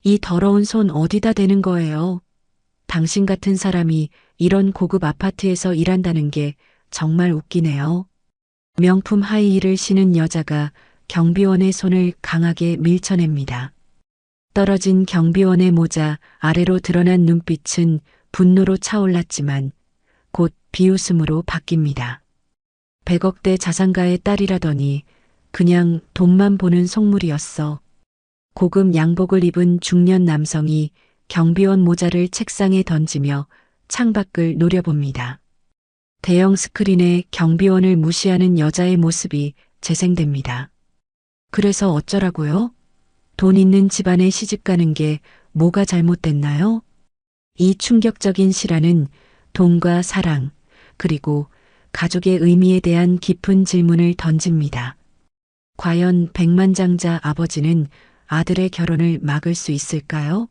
이 더러운 손 어디다 대는 거예요? 당신 같은 사람이 이런 고급 아파트에서 일한다는 게 정말 웃기네요. 명품 하이힐을 신은 여자가 경비원의 손을 강하게 밀쳐냅니다. 떨어진 경비원의 모자 아래로 드러난 눈빛은 분노로 차올랐지만 곧 비웃음으로 바뀝니다. 100억대 자산가의 딸이라더니 그냥 돈만 보는 속물이었어. 고급 양복을 입은 중년 남성이 경비원 모자를 책상에 던지며 창밖을 노려봅니다. 대형 스크린에 경비원을 무시하는 여자의 모습이 재생됩니다. 그래서 어쩌라고요? 돈 있는 집안에 시집가는 게 뭐가 잘못됐나요? 이 충격적인 실화는 돈과 사랑, 그리고 가족의 의미에 대한 깊은 질문을 던집니다. 과연 백만장자 아버지는 아들의 결혼을 막을 수 있을까요?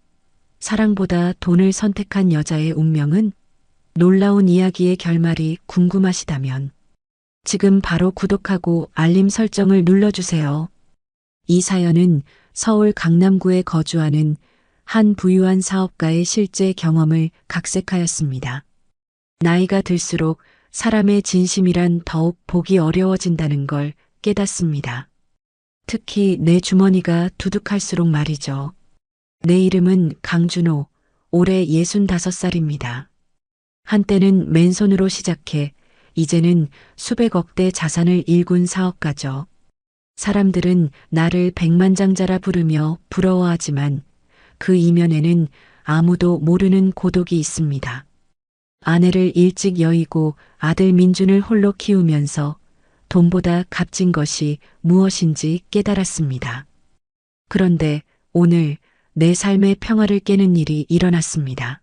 사랑보다 돈을 선택한 여자의 운명은? 놀라운 이야기의 결말이 궁금하시다면 지금 바로 구독하고 알림 설정을 눌러주세요. 이 사연은 서울 강남구에 거주하는 한 부유한 사업가의 실제 경험을 각색하였습니다. 나이가 들수록 사람의 진심이란 더욱 보기 어려워진다는 걸 깨닫습니다. 특히 내 주머니가 두둑할수록 말이죠. 내 이름은 강준호, 올해 65살입니다. 한때는 맨손으로 시작해 이제는 수백억대 자산을 일군 사업가죠. 사람들은 나를 백만장자라 부르며 부러워하지만 그 이면에는 아무도 모르는 고독이 있습니다. 아내를 일찍 여의고 아들 민준을 홀로 키우면서 돈보다 값진 것이 무엇인지 깨달았습니다. 그런데 오늘 내 삶의 평화를 깨는 일이 일어났습니다.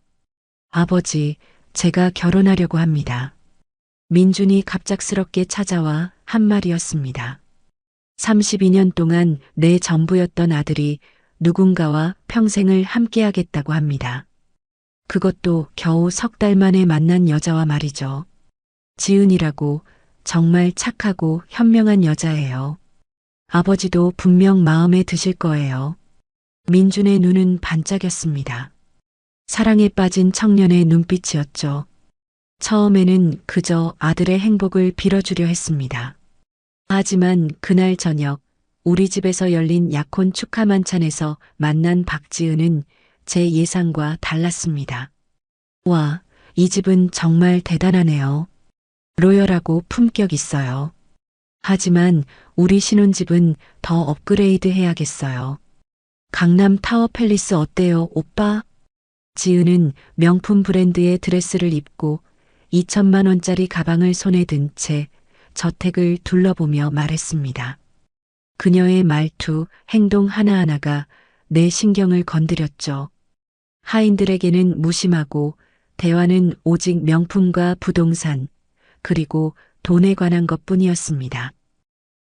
아버지, 제가 결혼하려고 합니다. 민준이 갑작스럽게 찾아와 한 말이었습니다. 32년 동안 내 전부였던 아들이 누군가와 평생을 함께하겠다고 합니다. 그것도 겨우 석 달 만에 만난 여자와 말이죠. 지은이라고 정말 착하고 현명한 여자예요. 아버지도 분명 마음에 드실 거예요. 민준의 눈은 반짝였습니다. 사랑에 빠진 청년의 눈빛이었죠. 처음에는 그저 아들의 행복을 빌어주려 했습니다. 하지만 그날 저녁 우리 집에서 열린 약혼 축하 만찬에서 만난 박지은은 제 예상과 달랐습니다. 와, 이 집은 정말 대단하네요. 로열하고 품격 있어요. 하지만 우리 신혼집은 더 업그레이드 해야겠어요. 강남 타워 팰리스 어때요, 오빠? 지은은 명품 브랜드의 드레스를 입고 2천만 원짜리 가방을 손에 든 채 저택을 둘러보며 말했습니다. 그녀의 말투, 행동 하나하나가 내 신경을 건드렸죠. 하인들에게는 무심하고 대화는 오직 명품과 부동산, 그리고 돈에 관한 것뿐이었습니다.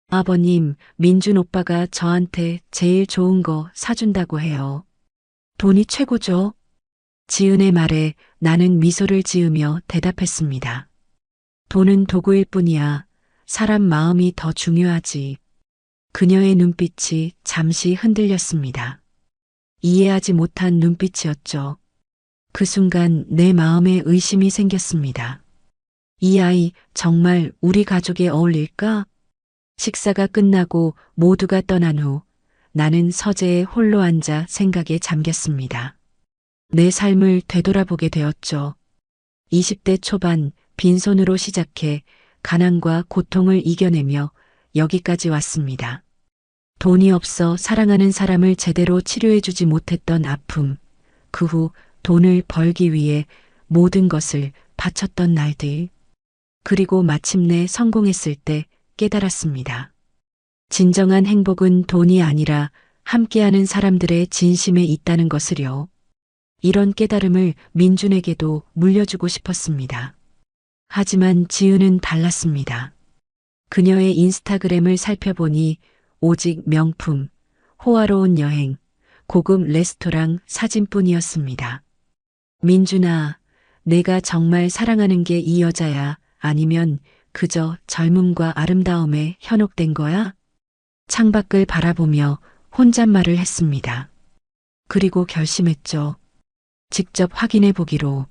아버님, 민준 오빠가 저한테 제일 좋은 거 사준다고 해요. 돈이 최고죠. 지은의 말에 나는 미소를 지으며 대답했습니다. 돈은 도구일 뿐이야. 사람 마음이 더 중요하지. 그녀의 눈빛이 잠시 흔들렸습니다. 이해하지 못한 눈빛이었죠. 그 순간 내 마음에 의심이 생겼습니다. 이 아이 정말 우리 가족에 어울릴까? 식사가 끝나고 모두가 떠난 후 나는 서재에 홀로 앉아 생각에 잠겼습니다. 내 삶을 되돌아보게 되었죠. 20대 초반 빈손으로 시작해 가난과 고통을 이겨내며 여기까지 왔습니다. 돈이 없어 사랑하는 사람을 제대로 치료해주지 못했던 아픔, 그 후 돈을 벌기 위해 모든 것을 바쳤던 날들, 그리고 마침내 성공했을 때 깨달았습니다. 진정한 행복은 돈이 아니라 함께하는 사람들의 진심에 있다는 것을요. 이런 깨달음을 민준에게도 물려주고 싶었습니다. 하지만 지은은 달랐습니다. 그녀의 인스타그램을 살펴보니 오직 명품, 호화로운 여행, 고급 레스토랑 사진뿐이었습니다. 민준아, 내가 정말 사랑하는 게 이 여자야? 아니면 그저 젊음과 아름다움에 현혹된 거야? 창밖을 바라보며 혼잣말을 했습니다. 그리고 결심했죠. 직접 확인해 보기로.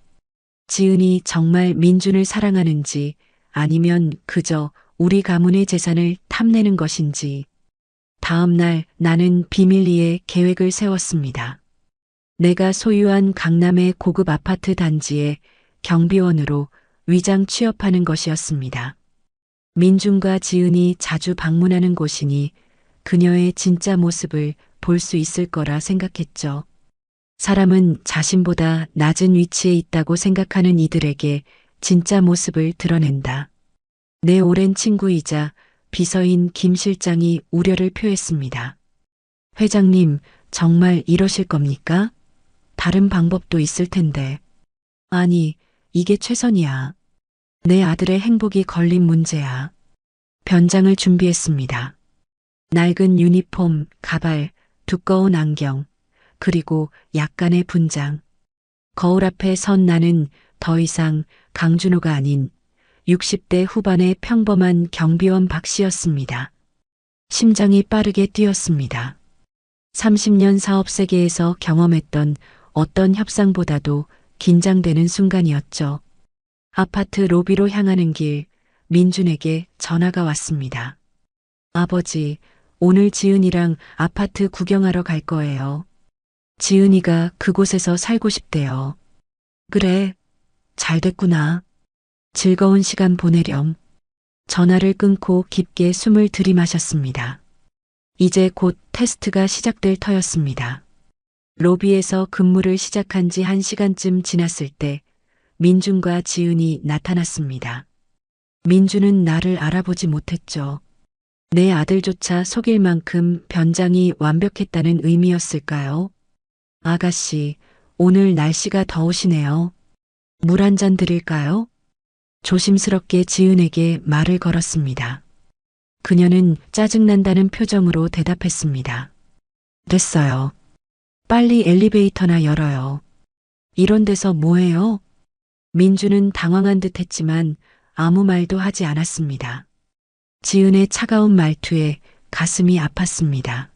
지은이 정말 민준을 사랑하는지 아니면 그저 우리 가문의 재산을 탐내는 것인지. 다음 날 나는 비밀리에 계획을 세웠습니다. 내가 소유한 강남의 고급 아파트 단지에 경비원으로 위장 취업하는 것이었습니다. 민준과 지은이 자주 방문하는 곳이니 그녀의 진짜 모습을 볼 수 있을 거라 생각했죠. 사람은 자신보다 낮은 위치에 있다고 생각하는 이들에게 진짜 모습을 드러낸다. 내 오랜 친구이자 비서인 김 실장이 우려를 표했습니다. 회장님, 정말 이러실 겁니까? 다른 방법도 있을 텐데. 아니, 이게 최선이야. 내 아들의 행복이 걸린 문제야. 변장을 준비했습니다. 낡은 유니폼, 가발, 두꺼운 안경, 그리고 약간의 분장. 거울 앞에 선 나는 더 이상 강준호가 아닌 60대 후반의 평범한 경비원 박 씨였습니다. 심장이 빠르게 뛰었습니다. 30년 사업 세계에서 경험했던 어떤 협상보다도 긴장되는 순간이었죠. 아파트 로비로 향하는 길, 민준에게 전화가 왔습니다. 아버지, 오늘 지은이랑 아파트 구경하러 갈 거예요. 지은이가 그곳에서 살고 싶대요. 그래, 잘 됐구나. 즐거운 시간 보내렴. 전화를 끊고 깊게 숨을 들이마셨습니다. 이제 곧 테스트가 시작될 터였습니다. 로비에서 근무를 시작한 지 1시간쯤 지났을 때 민준과 지은이 나타났습니다. 민준은 나를 알아보지 못했죠. 내 아들조차 속일 만큼 변장이 완벽했다는 의미였을까요? 아가씨, 오늘 날씨가 더우시네요. 물 한 잔 드릴까요? 조심스럽게 지은에게 말을 걸었습니다. 그녀는 짜증난다는 표정으로 대답했습니다. 됐어요. 빨리 엘리베이터나 열어요. 이런 데서 뭐해요? 민주는 당황한 듯 했지만 아무 말도 하지 않았습니다. 지은의 차가운 말투에 가슴이 아팠습니다.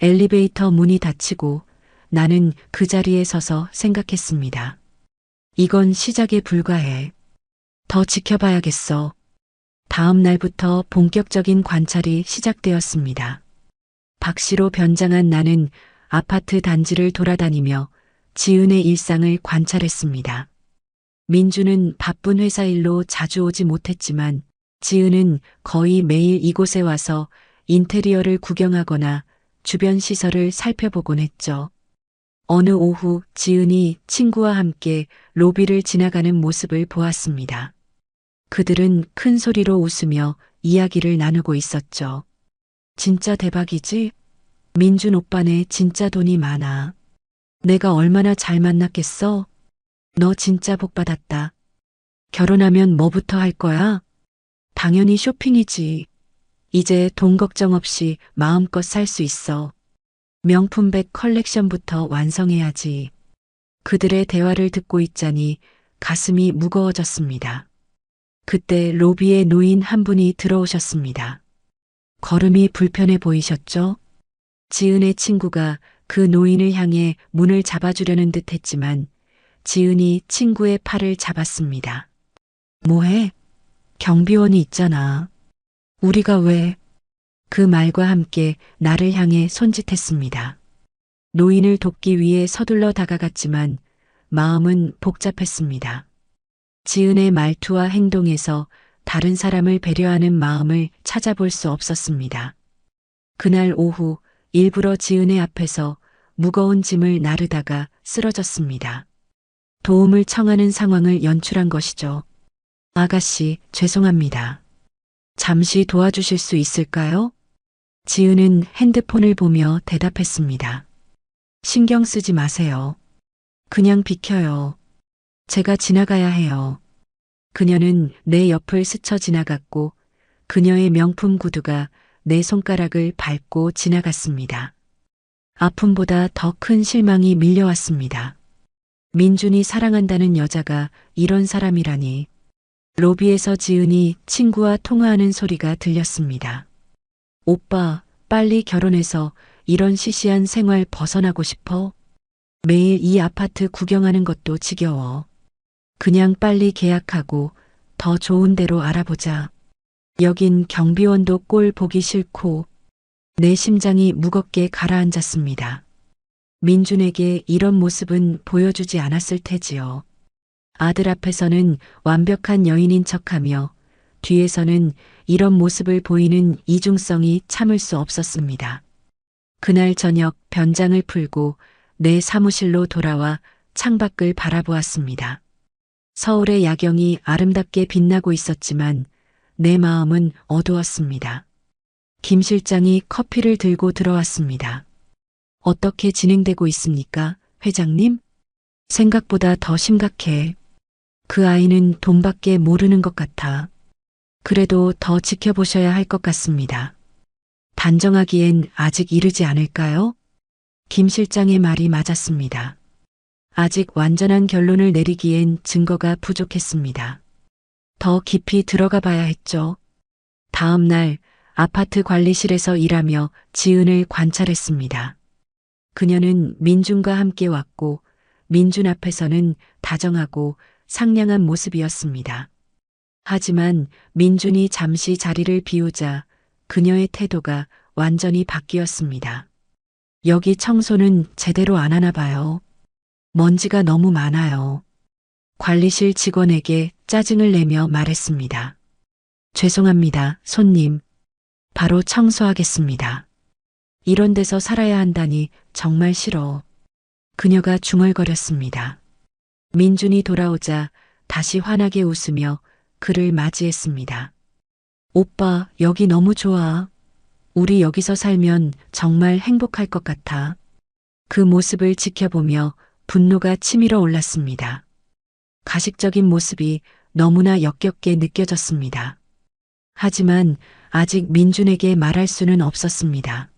엘리베이터 문이 닫히고 나는 그 자리에 서서 생각했습니다. 이건 시작에 불과해. 더 지켜봐야겠어. 다음 날부터 본격적인 관찰이 시작되었습니다. 박 씨로 변장한 나는 아파트 단지를 돌아다니며 지은의 일상을 관찰했습니다. 민주는 바쁜 회사 일로 자주 오지 못했지만 지은은 거의 매일 이곳에 와서 인테리어를 구경하거나 주변 시설을 살펴보곤 했죠. 어느 오후 지은이 친구와 함께 로비를 지나가는 모습을 보았습니다. 그들은 큰 소리로 웃으며 이야기를 나누고 있었죠. 진짜 대박이지? 민준 오빠네 진짜 돈이 많아. 내가 얼마나 잘 만났겠어? 너 진짜 복 받았다. 결혼하면 뭐부터 할 거야? 당연히 쇼핑이지. 이제 돈 걱정 없이 마음껏 살 수 있어. 명품백 컬렉션부터 완성해야지. 그들의 대화를 듣고 있자니 가슴이 무거워졌습니다. 그때 로비에 노인 한 분이 들어오셨습니다. 걸음이 불편해 보이셨죠? 지은의 친구가 그 노인을 향해 문을 잡아주려는 듯 했지만 지은이 친구의 팔을 잡았습니다. 뭐해? 경비원이 있잖아. 우리가 왜? 그 말과 함께 나를 향해 손짓했습니다. 노인을 돕기 위해 서둘러 다가갔지만 마음은 복잡했습니다. 지은의 말투와 행동에서 다른 사람을 배려하는 마음을 찾아볼 수 없었습니다. 그날 오후 일부러 지은의 앞에서 무거운 짐을 나르다가 쓰러졌습니다. 도움을 청하는 상황을 연출한 것이죠. 아가씨, 죄송합니다. 잠시 도와주실 수 있을까요? 지은은 핸드폰을 보며 대답했습니다. 신경 쓰지 마세요. 그냥 비켜요. 제가 지나가야 해요. 그녀는 내 옆을 스쳐 지나갔고 그녀의 명품 구두가 내 손가락을 밟고 지나갔습니다. 아픔보다 더 큰 실망이 밀려왔습니다. 민준이 사랑한다는 여자가 이런 사람이라니. 로비에서 지은이 친구와 통화하는 소리가 들렸습니다. 오빠, 빨리 결혼해서 이런 시시한 생활 벗어나고 싶어? 매일 이 아파트 구경하는 것도 지겨워. 그냥 빨리 계약하고 더 좋은 데로 알아보자. 여긴 경비원도 꼴 보기 싫고 내 심장이 무겁게 가라앉았습니다. 민준에게 이런 모습은 보여주지 않았을 테지요. 아들 앞에서는 완벽한 여인인 척하며 뒤에서는 이런 모습을 보이는 이중성이 참을 수 없었습니다. 그날 저녁 변장을 풀고 내 사무실로 돌아와 창밖을 바라보았습니다. 서울의 야경이 아름답게 빛나고 있었지만 내 마음은 어두웠습니다. 김 실장이 커피를 들고 들어왔습니다. 어떻게 진행되고 있습니까, 회장님? 생각보다 더 심각해. 그 아이는 돈밖에 모르는 것 같아. 그래도 더 지켜보셔야 할 것 같습니다. 단정하기엔 아직 이르지 않을까요? 김 실장의 말이 맞았습니다. 아직 완전한 결론을 내리기엔 증거가 부족했습니다. 더 깊이 들어가 봐야 했죠. 다음 날 아파트 관리실에서 일하며 지은을 관찰했습니다. 그녀는 민준과 함께 왔고 민준 앞에서는 다정하고 상냥한 모습이었습니다. 하지만 민준이 잠시 자리를 비우자 그녀의 태도가 완전히 바뀌었습니다. 여기 청소는 제대로 안 하나 봐요. 먼지가 너무 많아요. 관리실 직원에게 짜증을 내며 말했습니다. 죄송합니다, 손님. 바로 청소하겠습니다. 이런 데서 살아야 한다니 정말 싫어. 그녀가 중얼거렸습니다. 민준이 돌아오자 다시 환하게 웃으며 그를 맞이했습니다. 오빠, 여기 너무 좋아. 우리 여기서 살면 정말 행복할 것 같아. 그 모습을 지켜보며 분노가 치밀어 올랐습니다. 가식적인 모습이 너무나 역겹게 느껴졌습니다. 하지만 아직 민준에게 말할 수는 없었습니다.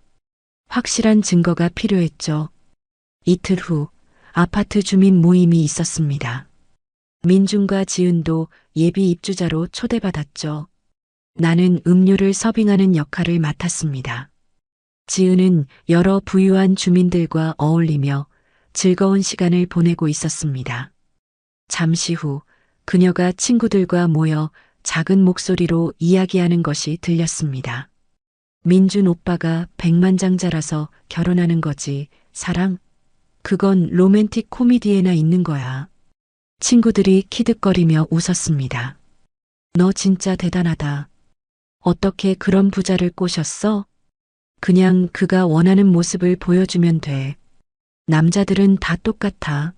확실한 증거가 필요했죠. 이틀 후 아파트 주민 모임이 있었습니다. 민준과 지은도 예비 입주자로 초대받았죠. 나는 음료를 서빙하는 역할을 맡았습니다. 지은은 여러 부유한 주민들과 어울리며 즐거운 시간을 보내고 있었습니다. 잠시 후 그녀가 친구들과 모여 작은 목소리로 이야기하는 것이 들렸습니다. 민준 오빠가 백만장자라서 결혼하는 거지, 사랑? 그건 로맨틱 코미디에나 있는 거야. 친구들이 키득거리며 웃었습니다. 너 진짜 대단하다. 어떻게 그런 부자를 꼬셨어? 그냥 그가 원하는 모습을 보여주면 돼. 남자들은 다 똑같아.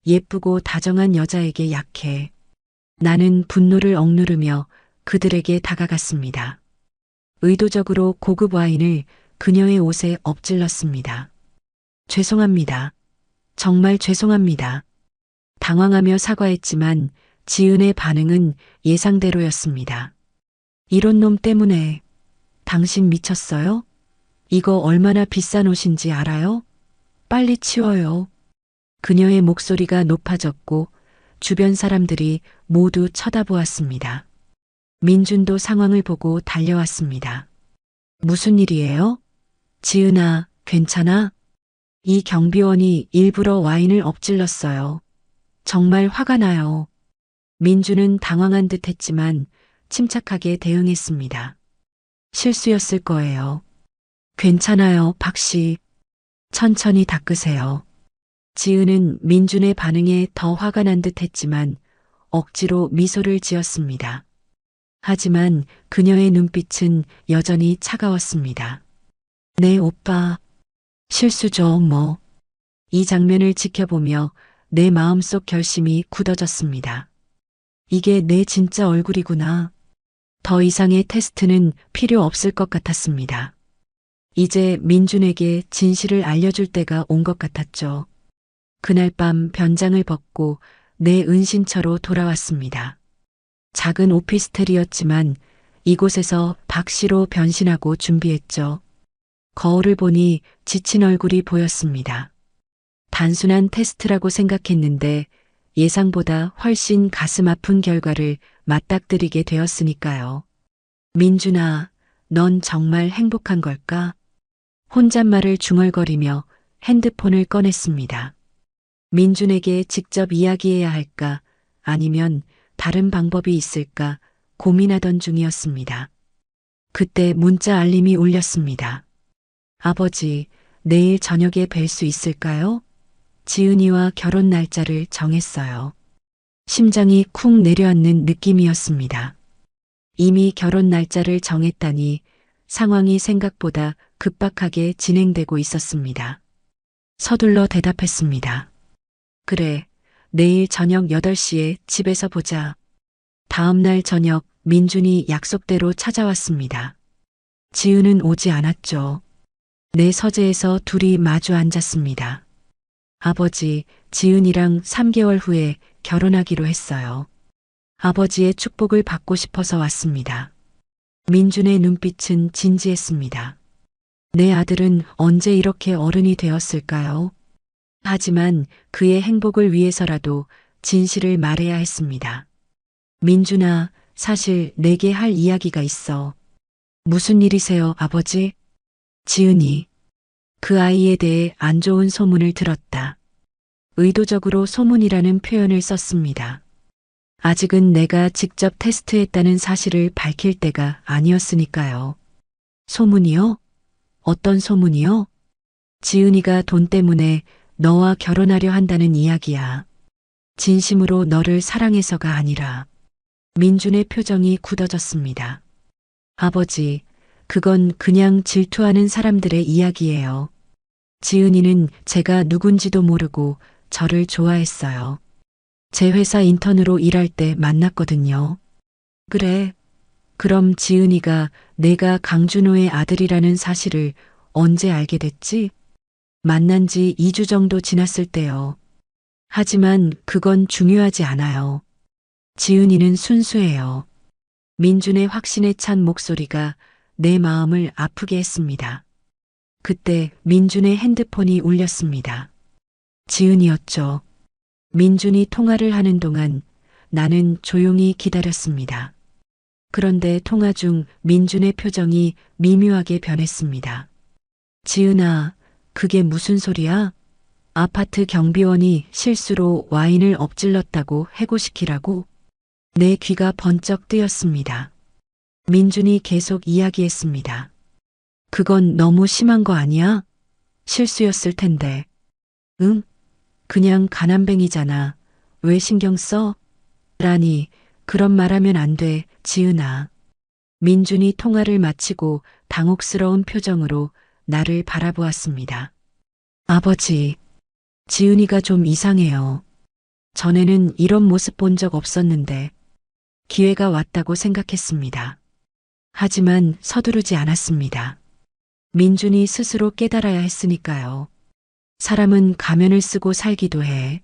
예쁘고 다정한 여자에게 약해. 나는 분노를 억누르며 그들에게 다가갔습니다. 의도적으로 고급 와인을 그녀의 옷에 엎질렀습니다. 죄송합니다. 정말 죄송합니다. 당황하며 사과했지만 지은의 반응은 예상대로였습니다. 이런 놈 때문에 당신 미쳤어요? 이거 얼마나 비싼 옷인지 알아요? 빨리 치워요. 그녀의 목소리가 높아졌고 주변 사람들이 모두 쳐다보았습니다. 민준도 상황을 보고 달려왔습니다. 무슨 일이에요? 지은아, 괜찮아? 이 경비원이 일부러 와인을 엎질렀어요. 정말 화가 나요. 민준은 당황한 듯 했지만 침착하게 대응했습니다. 실수였을 거예요. 괜찮아요, 박 씨. 천천히 닦으세요. 지은은 민준의 반응에 더 화가 난 듯 했지만 억지로 미소를 지었습니다. 하지만 그녀의 눈빛은 여전히 차가웠습니다. 네, 오빠. 실수죠, 뭐. 이 장면을 지켜보며 내 마음속 결심이 굳어졌습니다. 이게 내 진짜 얼굴이구나. 더 이상의 테스트는 필요 없을 것 같았습니다. 이제 민준에게 진실을 알려줄 때가 온 것 같았죠. 그날 밤 변장을 벗고 내 은신처로 돌아왔습니다. 작은 오피스텔이었지만 이곳에서 박 씨로 변신하고 준비했죠. 거울을 보니 지친 얼굴이 보였습니다. 단순한 테스트라고 생각했는데 예상보다 훨씬 가슴 아픈 결과를 맞닥뜨리게 되었으니까요. 민준아, 넌 정말 행복한 걸까? 혼잣말을 중얼거리며 핸드폰을 꺼냈습니다. 민준에게 직접 이야기해야 할까 아니면 다른 방법이 있을까 고민하던 중이었습니다. 그때 문자 알림이 울렸습니다. 아버지, 내일 저녁에 뵐 수 있을까요? 지은이와 결혼 날짜를 정했어요. 심장이 쿵 내려앉는 느낌이었습니다. 이미 결혼 날짜를 정했다니 상황이 생각보다 급박하게 진행되고 있었습니다. 서둘러 대답했습니다. 그래, 내일 저녁 8시에 집에서 보자. 다음 날 저녁 민준이 약속대로 찾아왔습니다. 지은은 오지 않았죠. 내 서재에서 둘이 마주 앉았습니다. 아버지, 지은이랑 3개월 후에 결혼하기로 했어요. 아버지의 축복을 받고 싶어서 왔습니다. 민준의 눈빛은 진지했습니다. 내 아들은 언제 이렇게 어른이 되었을까요? 하지만 그의 행복을 위해서라도 진실을 말해야 했습니다. 민준아, 사실 내게 할 이야기가 있어. 무슨 일이세요, 아버지? 지은이. 그 아이에 대해 안 좋은 소문을 들었다. 의도적으로 소문이라는 표현을 썼습니다. 아직은 내가 직접 테스트했다는 사실을 밝힐 때가 아니었으니까요. 소문이요? 어떤 소문이요? 지은이가 돈 때문에 너와 결혼하려 한다는 이야기야. 진심으로 너를 사랑해서가 아니라. 민준의 표정이 굳어졌습니다. 아버지, 그건 그냥 질투하는 사람들의 이야기예요. 지은이는 제가 누군지도 모르고 저를 좋아했어요. 제 회사 인턴으로 일할 때 만났거든요. 그래. 그럼 지은이가 내가 강준호의 아들이라는 사실을 언제 알게 됐지? 만난 지 2주 정도 지났을 때요. 하지만 그건 중요하지 않아요. 지은이는 순수해요. 민준의 확신에 찬 목소리가 내 마음을 아프게 했습니다. 그때 민준의 핸드폰이 울렸습니다. 지은이었죠. 민준이 통화를 하는 동안 나는 조용히 기다렸습니다. 그런데 통화 중 민준의 표정이 미묘하게 변했습니다. 지은아, 그게 무슨 소리야? 아파트 경비원이 실수로 와인을 엎질렀다고 해고시키라고? 내 귀가 번쩍 뜨였습니다. 민준이 계속 이야기했습니다. 그건 너무 심한 거 아니야? 실수였을 텐데. 응? 그냥 가난뱅이잖아. 왜 신경 써? 라니, 그런 말하면 안 돼, 지은아. 민준이 통화를 마치고 당혹스러운 표정으로 나를 바라보았습니다. 아버지, 지은이가 좀 이상해요. 전에는 이런 모습 본 적 없었는데 기회가 왔다고 생각했습니다. 하지만 서두르지 않았습니다. 민준이 스스로 깨달아야 했으니까요. 사람은 가면을 쓰고 살기도 해.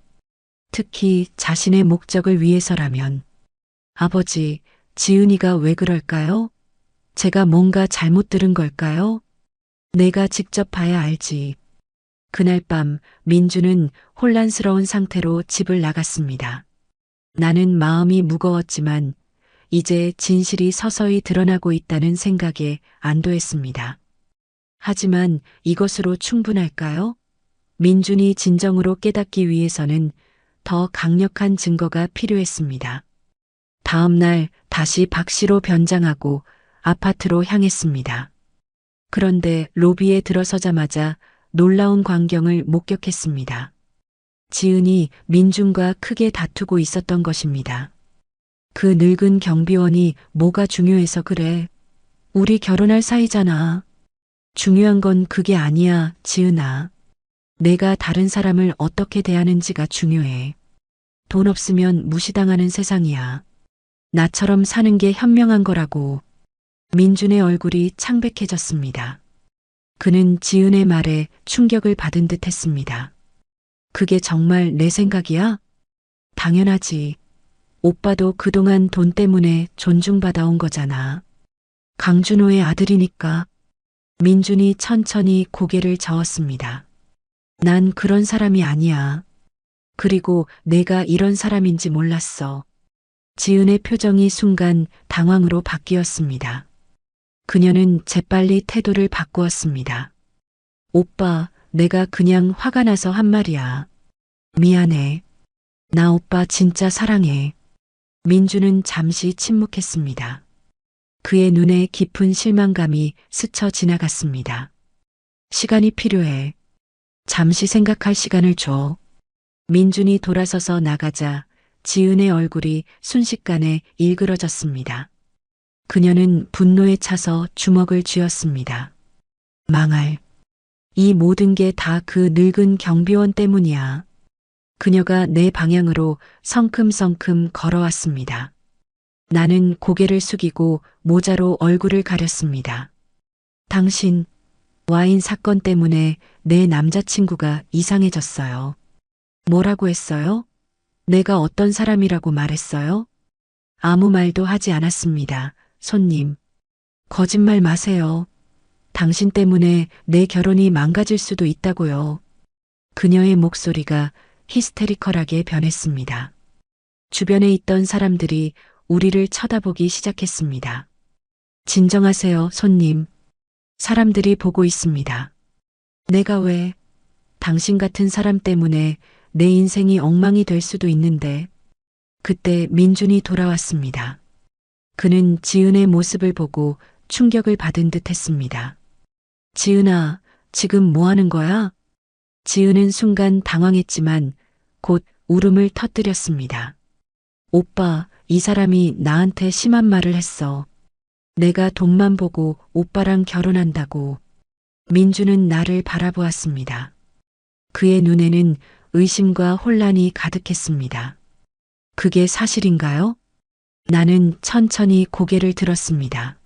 특히 자신의 목적을 위해서라면. 아버지, 지은이가 왜 그럴까요? 제가 뭔가 잘못 들은 걸까요? 내가 직접 봐야 알지. 그날 밤 민준은 혼란스러운 상태로 집을 나갔습니다. 나는 마음이 무거웠지만 이제 진실이 서서히 드러나고 있다는 생각에 안도했습니다. 하지만 이것으로 충분할까요? 민준이 진정으로 깨닫기 위해서는 더 강력한 증거가 필요했습니다. 다음 날 다시 박 씨로 변장하고 아파트로 향했습니다. 그런데 로비에 들어서자마자 놀라운 광경을 목격했습니다. 지은이 민준과 크게 다투고 있었던 것입니다. 그 늙은 경비원이 뭐가 중요해서 그래? 우리 결혼할 사이잖아. 중요한 건 그게 아니야, 지은아. 내가 다른 사람을 어떻게 대하는지가 중요해. 돈 없으면 무시당하는 세상이야. 나처럼 사는 게 현명한 거라고. 민준의 얼굴이 창백해졌습니다. 그는 지은의 말에 충격을 받은 듯 했습니다. 그게 정말 내 생각이야? 당연하지. 오빠도 그동안 돈 때문에 존중받아온 거잖아. 강준호의 아들이니까. 민준이 천천히 고개를 저었습니다. 난 그런 사람이 아니야. 그리고 내가 이런 사람인지 몰랐어. 지은의 표정이 순간 당황으로 바뀌었습니다. 그녀는 재빨리 태도를 바꾸었습니다. 오빠, 내가 그냥 화가 나서 한 말이야. 미안해. 나 오빠 진짜 사랑해. 민주는 잠시 침묵했습니다. 그의 눈에 깊은 실망감이 스쳐 지나갔습니다. 시간이 필요해. 잠시 생각할 시간을 줘. 민준이 돌아서서 나가자 지은의 얼굴이 순식간에 일그러졌습니다. 그녀는 분노에 차서 주먹을 쥐었습니다. 망할. 이 모든 게 다 그 늙은 경비원 때문이야. 그녀가 내 방향으로 성큼성큼 걸어왔습니다. 나는 고개를 숙이고 모자로 얼굴을 가렸습니다. 당신, 와인 사건 때문에 내 남자친구가 이상해졌어요. 뭐라고 했어요? 내가 어떤 사람이라고 말했어요? 아무 말도 하지 않았습니다. 손님. 거짓말 마세요. 당신 때문에 내 결혼이 망가질 수도 있다고요. 그녀의 목소리가 히스테리컬하게 변했습니다. 주변에 있던 사람들이 우리를 쳐다보기 시작했습니다. 진정하세요, 손님. 사람들이 보고 있습니다. 내가 왜 당신 같은 사람 때문에 내 인생이 엉망이 될 수도 있는데. 그때 민준이 돌아왔습니다. 그는 지은의 모습을 보고 충격을 받은 듯 했습니다. 지은아, 지금 뭐 하는 거야? 지은은 순간 당황했지만 곧 울음을 터뜨렸습니다. 오빠, 이 사람이 나한테 심한 말을 했어. 내가 돈만 보고 오빠랑 결혼한다고. 민주는 나를 바라보았습니다. 그의 눈에는 의심과 혼란이 가득했습니다. 그게 사실인가요? 나는 천천히 고개를 들었습니다.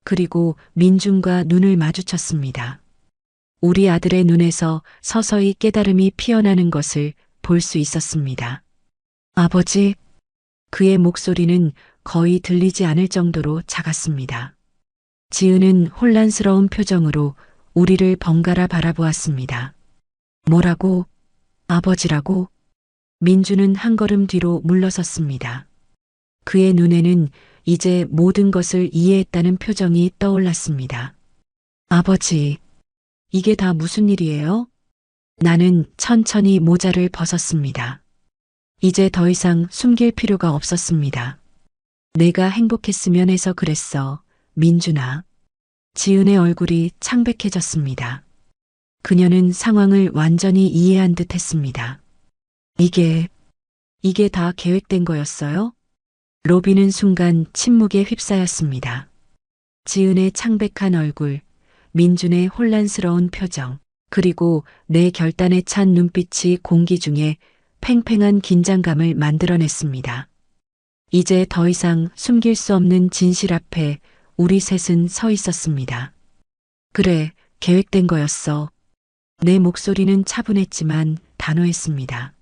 그리고 민준과 눈을 마주쳤습니다. 우리 아들의 눈에서 서서히 깨달음이 피어나는 것을 볼 수 있었습니다. 아버지, 그의 목소리는 거의 들리지 않을 정도로 작았습니다. 지은은 혼란스러운 표정으로 우리를 번갈아 바라보았습니다. 뭐라고? 아버지라고? 민주는 한 걸음 뒤로 물러섰습니다. 그의 눈에는 이제 모든 것을 이해했다는 표정이 떠올랐습니다. 아버지, 이게 다 무슨 일이에요? 나는 천천히 모자를 벗었습니다. 이제 더 이상 숨길 필요가 없었습니다. 내가 행복했으면 해서 그랬어, 민준아. 지은의 얼굴이 창백해졌습니다. 그녀는 상황을 완전히 이해한 듯 했습니다. 이게 다 계획된 거였어요? 로비는 순간 침묵에 휩싸였습니다. 지은의 창백한 얼굴, 민준의 혼란스러운 표정, 그리고 내 결단에 찬 눈빛이 공기 중에 팽팽한 긴장감을 만들어냈습니다. 이제 더 이상 숨길 수 없는 진실 앞에 우리 셋은 서 있었습니다. 그래, 계획된 거였어. 내 목소리는 차분했지만 단호했습니다.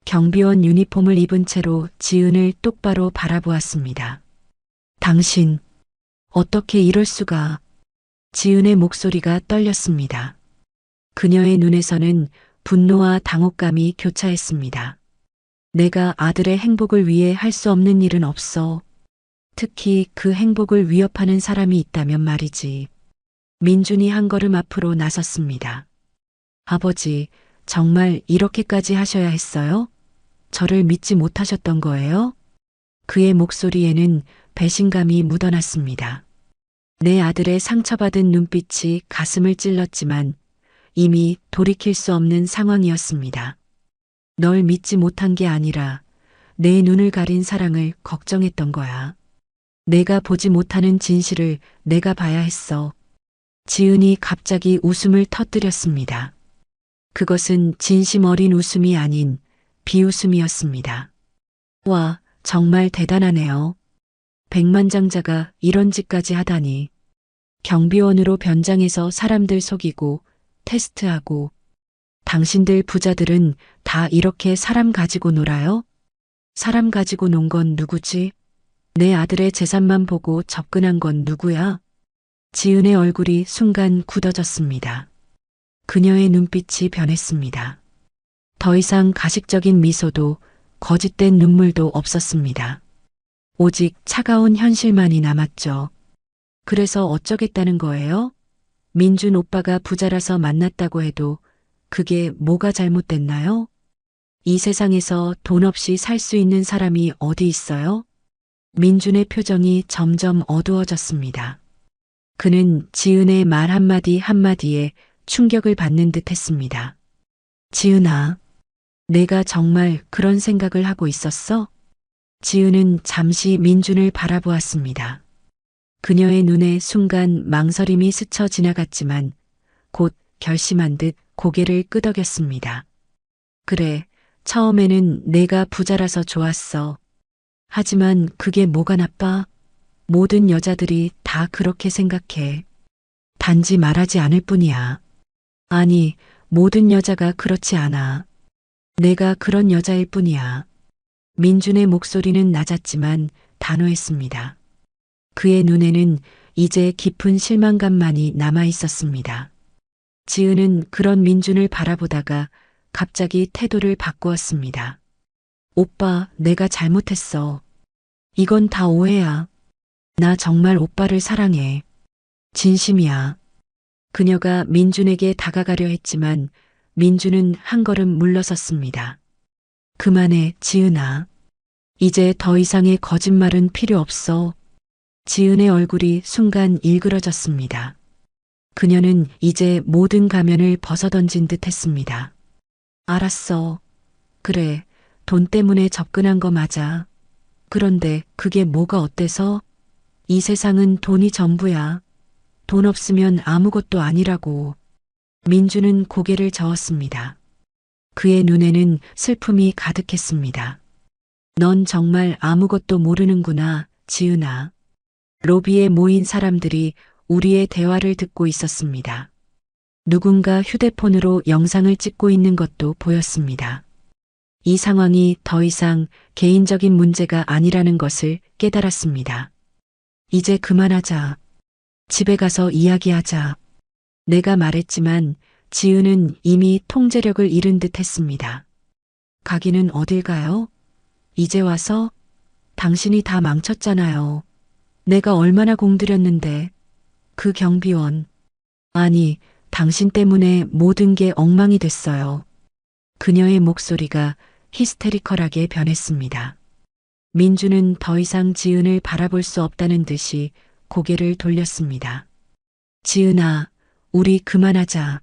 경비원 유니폼을 입은 채로 지은을 똑바로 바라보았습니다. 당신, 어떻게 이럴 수가. 지은의 목소리가 떨렸습니다. 그녀의 눈에서는 분노와 당혹감이 교차했습니다. 내가 아들의 행복을 위해 할 수 없는 일은 없어. 특히 그 행복을 위협하는 사람이 있다면 말이지. 민준이 한 걸음 앞으로 나섰습니다. 아버지, 정말 이렇게까지 하셔야 했어요? 저를 믿지 못하셨던 거예요? 그의 목소리에는 배신감이 묻어났습니다. 내 아들의 상처받은 눈빛이 가슴을 찔렀지만 이미 돌이킬 수 없는 상황이었습니다. 널 믿지 못한 게 아니라 내 눈을 가린 사랑을 걱정했던 거야. 내가 보지 못하는 진실을 내가 봐야 했어. 지은이 갑자기 웃음을 터뜨렸습니다. 그것은 진심 어린 웃음이 아닌 비웃음이었습니다. 와, 정말 대단하네요. 백만장자가 이런 짓까지 하다니. 경비원으로 변장해서 사람들 속이고 테스트하고. 당신들 부자들은 다 이렇게 사람 가지고 놀아요? 사람 가지고 논 건 누구지? 내 아들의 재산만 보고 접근한 건 누구야? 지은의 얼굴이 순간 굳어졌습니다. 그녀의 눈빛이 변했습니다. 더 이상 가식적인 미소도 거짓된 눈물도 없었습니다. 오직 차가운 현실만이 남았죠. 그래서 어쩌겠다는 거예요? 민준 오빠가 부자라서 만났다고 해도 그게 뭐가 잘못됐나요? 이 세상에서 돈 없이 살 수 있는 사람이 어디 있어요? 민준의 표정이 점점 어두워졌습니다. 그는 지은의 말 한마디 한마디에 충격을 받는 듯 했습니다. 지은아, 내가 정말 그런 생각을 하고 있었어? 지은은 잠시 민준을 바라보았습니다. 그녀의 눈에 순간 망설임이 스쳐 지나갔지만 곧 결심한 듯 고개를 끄덕였습니다. 그래, 처음에는 내가 부자라서 좋았어. 하지만 그게 뭐가 나빠? 모든 여자들이 다 그렇게 생각해. 단지 말하지 않을 뿐이야. 아니, 모든 여자가 그렇지 않아. 내가 그런 여자일 뿐이야. 민준의 목소리는 낮았지만 단호했습니다. 그의 눈에는 이제 깊은 실망감만이 남아 있었습니다. 지은은 그런 민준을 바라보다가 갑자기 태도를 바꾸었습니다. 오빠, 내가 잘못했어. 이건 다 오해야. 나 정말 오빠를 사랑해. 진심이야. 그녀가 민준에게 다가가려 했지만 민준은 한 걸음 물러섰습니다. 그만해, 지은아. 이제 더 이상의 거짓말은 필요 없어. 지은의 얼굴이 순간 일그러졌습니다. 그녀는 이제 모든 가면을 벗어던진 듯 했습니다. 알았어. 그래, 돈 때문에 접근한 거 맞아. 그런데 그게 뭐가 어때서? 이 세상은 돈이 전부야. 돈 없으면 아무것도 아니라고. 민주는 고개를 저었습니다. 그의 눈에는 슬픔이 가득했습니다. 넌 정말 아무것도 모르는구나, 지은아. 로비에 모인 사람들이 우리의 대화를 듣고 있었습니다. 누군가 휴대폰으로 영상을 찍고 있는 것도 보였습니다. 이 상황이 더 이상 개인적인 문제가 아니라는 것을 깨달았습니다. 이제 그만하자. 집에 가서 이야기하자. 내가 말했지만 지은은 이미 통제력을 잃은 듯 했습니다. 가기는 어딜 가요? 이제 와서? 당신이 다 망쳤잖아요. 내가 얼마나 공들였는데. 그 경비원. 아니, 당신 때문에 모든 게 엉망이 됐어요. 그녀의 목소리가 히스테리컬하게 변했습니다. 민주는 더 이상 지은을 바라볼 수 없다는 듯이 고개를 돌렸습니다. 지은아, 우리 그만하자.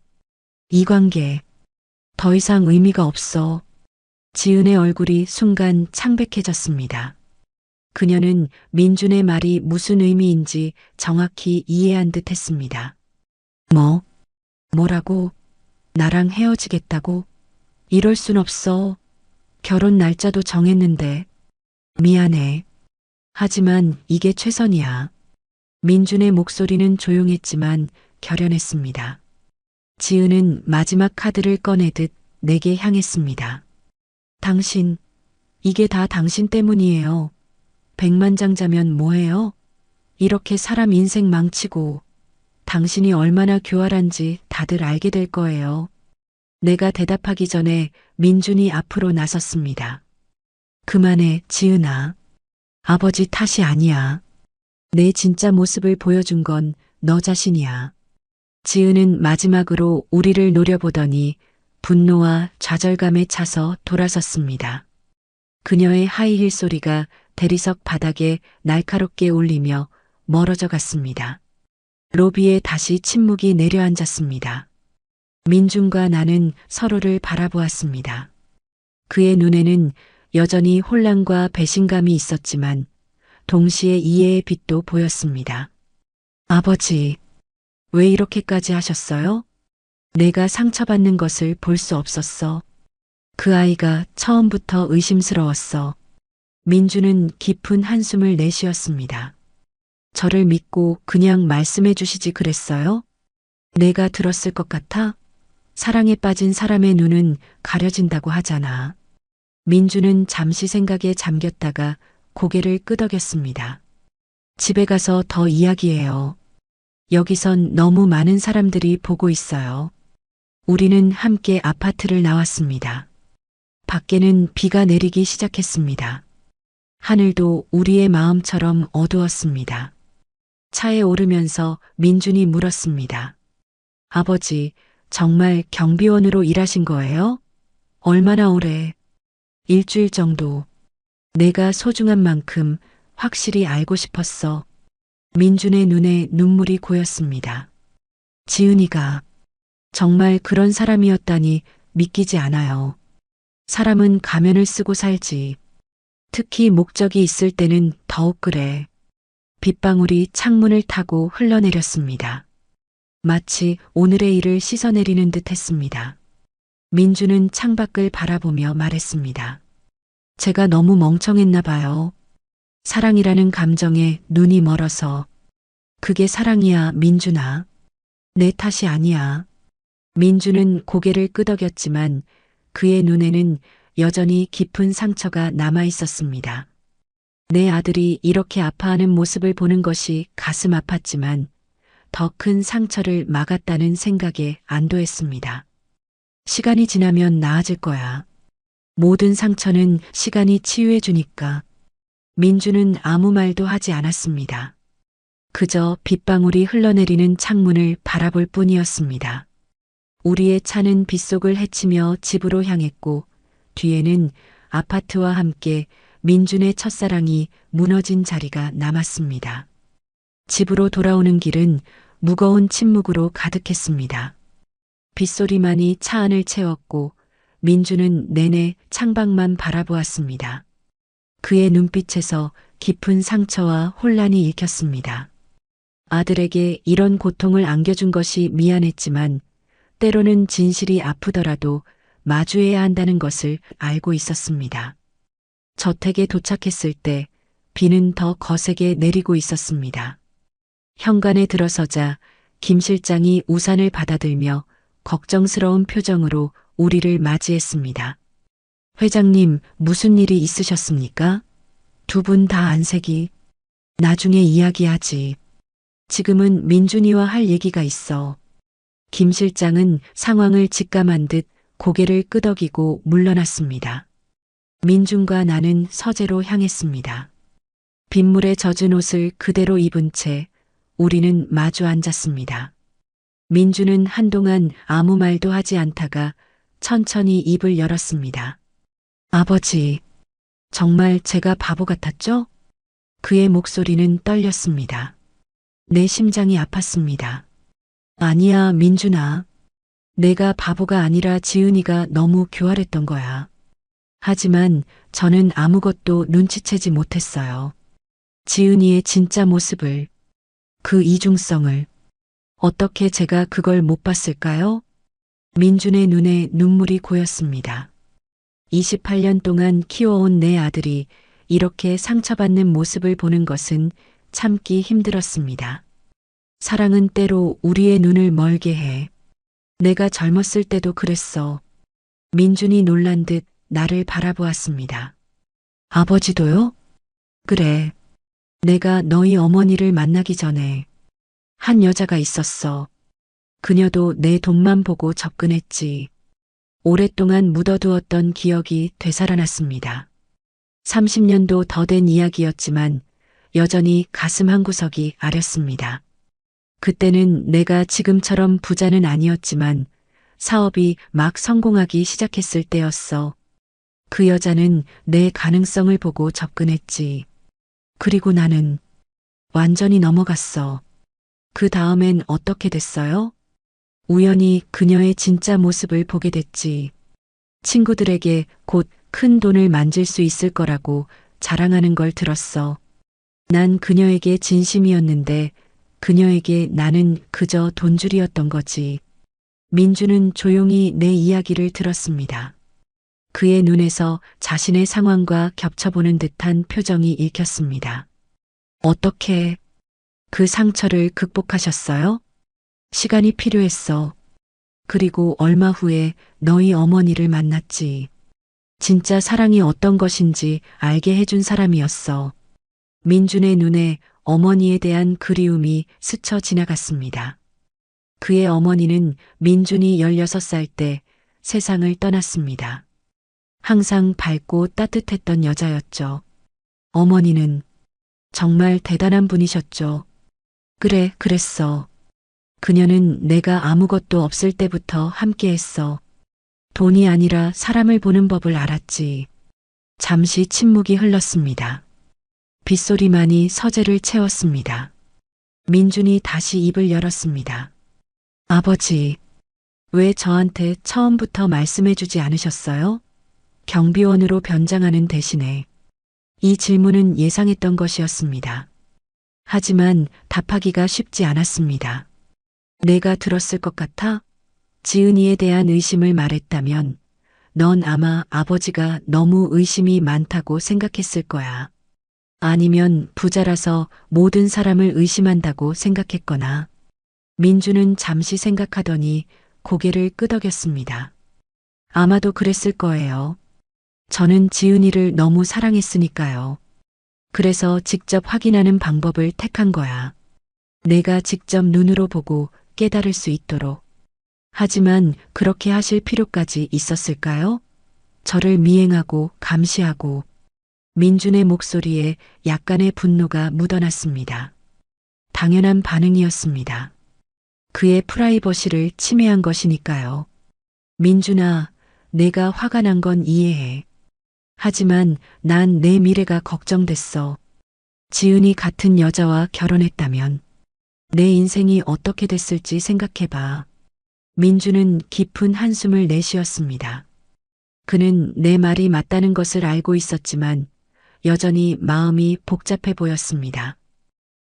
이 관계 더 이상 의미가 없어. 지은의 얼굴이 순간 창백해졌습니다. 그녀는 민준의 말이 무슨 의미인지 정확히 이해한 듯 했습니다. 뭐라고? 나랑 헤어지겠다고? 이럴 순 없어. 결혼 날짜도 정했는데. 미안해. 하지만 이게 최선이야. 민준의 목소리는 조용했지만 결연했습니다. 지은은 마지막 카드를 꺼내듯 내게 향했습니다. 당신, 이게 다 당신 때문이에요. 백만장자면 뭐해요? 이렇게 사람 인생 망치고 당신이 얼마나 교활한지 다들 알게 될 거예요. 내가 대답하기 전에 민준이 앞으로 나섰습니다. 그만해, 지은아. 아버지 탓이 아니야. 내 진짜 모습을 보여준 건 너 자신이야. 지은은 마지막으로 우리를 노려보더니 분노와 좌절감에 차서 돌아섰습니다. 그녀의 하이힐 소리가 대리석 바닥에 날카롭게 울리며 멀어져 갔습니다. 로비에 다시 침묵이 내려앉았습니다. 민준과 나는 서로를 바라보았습니다. 그의 눈에는 여전히 혼란과 배신감이 있었지만 동시에 이해의 빛도 보였습니다. 아버지, 왜 이렇게까지 하셨어요? 내가 상처받는 것을 볼 수 없었어. 그 아이가 처음부터 의심스러웠어. 민주는 깊은 한숨을 내쉬었습니다. 저를 믿고 그냥 말씀해 주시지 그랬어요? 내가 들었을 것 같아? 사랑에 빠진 사람의 눈은 가려진다고 하잖아. 민주는 잠시 생각에 잠겼다가 고개를 끄덕였습니다. 집에 가서 더 이야기해요. 여기선 너무 많은 사람들이 보고 있어요. 우리는 함께 아파트를 나왔습니다. 밖에는 비가 내리기 시작했습니다. 하늘도 우리의 마음처럼 어두웠습니다. 차에 오르면서 민준이 물었습니다. 아버지, 정말 경비원으로 일하신 거예요? 얼마나 오래? 일주일 정도. 내가 소중한 만큼 확실히 알고 싶었어. 민준의 눈에 눈물이 고였습니다. 지은이가 정말 그런 사람이었다니 믿기지 않아요. 사람은 가면을 쓰고 살지. 특히 목적이 있을 때는 더욱 그래. 빗방울이 창문을 타고 흘러내렸습니다. 마치 오늘의 일을 씻어내리는 듯 했습니다. 민주는 창밖을 바라보며 말했습니다. 제가 너무 멍청했나 봐요. 사랑이라는 감정에 눈이 멀어서. 그게 사랑이야, 민준아. 내 탓이 아니야. 민주는 고개를 끄덕였지만 그의 눈에는 여전히 깊은 상처가 남아 있었습니다. 내 아들이 이렇게 아파하는 모습을 보는 것이 가슴 아팠지만 더 큰 상처를 막았다는 생각에 안도했습니다. 시간이 지나면 나아질 거야. 모든 상처는 시간이 치유해 주니까. 민주는 아무 말도 하지 않았습니다. 그저 빗방울이 흘러내리는 창문을 바라볼 뿐이었습니다. 우리의 차는 빗속을 헤치며 집으로 향했고 뒤에는 아파트와 함께 민준의 첫사랑이 무너진 자리가 남았습니다. 집으로 돌아오는 길은 무거운 침묵으로 가득했습니다. 빗소리만이 차 안을 채웠고 민주는 내내 창밖만 바라보았습니다. 그의 눈빛에서 깊은 상처와 혼란이 읽혔습니다. 아들에게 이런 고통을 안겨준 것이 미안했지만 때로는 진실이 아프더라도 마주해야 한다는 것을 알고 있었습니다. 저택에 도착했을 때 비는 더 거세게 내리고 있었습니다. 현관에 들어서자 김 실장이 우산을 받아들며 걱정스러운 표정으로 우리를 맞이했습니다. 회장님, 무슨 일이 있으셨습니까? 두 분 다 안색이. 나중에 이야기하지. 지금은 민준이와 할 얘기가 있어. 김 실장은 상황을 직감한 듯 고개를 끄덕이고 물러났습니다. 민준과 나는 서재로 향했습니다. 빗물에 젖은 옷을 그대로 입은 채 우리는 마주 앉았습니다. 민준은 한동안 아무 말도 하지 않다가 천천히 입을 열었습니다. 아버지, 정말 제가 바보 같았죠? 그의 목소리는 떨렸습니다. 내 심장이 아팠습니다. 아니야, 민준아. 내가 바보가 아니라 지은이가 너무 교활했던 거야. 하지만 저는 아무것도 눈치채지 못했어요. 지은이의 진짜 모습을, 그 이중성을. 어떻게 제가 그걸 못 봤을까요? 민준의 눈에 눈물이 고였습니다. 28년 동안 키워온 내 아들이 이렇게 상처받는 모습을 보는 것은 참기 힘들었습니다. 사랑은 때로 우리의 눈을 멀게 해. 내가 젊었을 때도 그랬어. 민준이 놀란 듯 나를 바라보았습니다. 아버지도요? 그래. 내가 너희 어머니를 만나기 전에 한 여자가 있었어. 그녀도 내 돈만 보고 접근했지. 오랫동안 묻어두었던 기억이 되살아났습니다. 30년도 더 된 이야기였지만 여전히 가슴 한구석이 아렸습니다. 그때는 내가 지금처럼 부자는 아니었지만 사업이 막 성공하기 시작했을 때였어. 그 여자는 내 가능성을 보고 접근했지. 그리고 나는 완전히 넘어갔어. 그 다음엔 어떻게 됐어요? 우연히 그녀의 진짜 모습을 보게 됐지. 친구들에게 곧 큰 돈을 만질 수 있을 거라고 자랑하는 걸 들었어. 난 그녀에게 진심이었는데 그녀에게 나는 그저 돈줄이었던 거지. 민주는 조용히 내 이야기를 들었습니다. 그의 눈에서 자신의 상황과 겹쳐보는 듯한 표정이 읽혔습니다. 어떻게 그 상처를 극복하셨어요? 시간이 필요했어. 그리고 얼마 후에 너희 어머니를 만났지. 진짜 사랑이 어떤 것인지 알게 해준 사람이었어. 민준의 눈에 어머니에 대한 그리움이 스쳐 지나갔습니다. 그의 어머니는 민준이 16살 때 세상을 떠났습니다. 항상 밝고 따뜻했던 여자였죠. 어머니는 정말 대단한 분이셨죠. 그래, 그랬어. 그녀는 내가 아무것도 없을 때부터 함께했어. 돈이 아니라 사람을 보는 법을 알았지. 잠시 침묵이 흘렀습니다. 빗소리만이 서재를 채웠습니다. 민준이 다시 입을 열었습니다. 아버지, 왜 저한테 처음부터 말씀해주지 않으셨어요? 경비원으로 변장하는 대신에. 이 질문은 예상했던 것이었습니다. 하지만 답하기가 쉽지 않았습니다. 내가 들었을 것 같아? 지은이에 대한 의심을 말했다면 넌 아마 아버지가 너무 의심이 많다고 생각했을 거야. 아니면 부자라서 모든 사람을 의심한다고 생각했거나. 민주는 잠시 생각하더니 고개를 끄덕였습니다. 아마도 그랬을 거예요. 저는 지은이를 너무 사랑했으니까요. 그래서 직접 확인하는 방법을 택한 거야. 내가 직접 눈으로 보고 깨달을 수 있도록. 하지만 그렇게 하실 필요까지 있었을까요? 저를 미행하고 감시하고. 민준의 목소리에 약간의 분노가 묻어났습니다. 당연한 반응이었습니다. 그의 프라이버시를 침해한 것이니까요. 민준아, 내가 화가 난 건 이해해. 하지만 난 내 미래가 걱정됐어. 지은이 같은 여자와 결혼했다면 내 인생이 어떻게 됐을지 생각해봐. 민주는 깊은 한숨을 내쉬었습니다. 그는 내 말이 맞다는 것을 알고 있었지만 여전히 마음이 복잡해 보였습니다.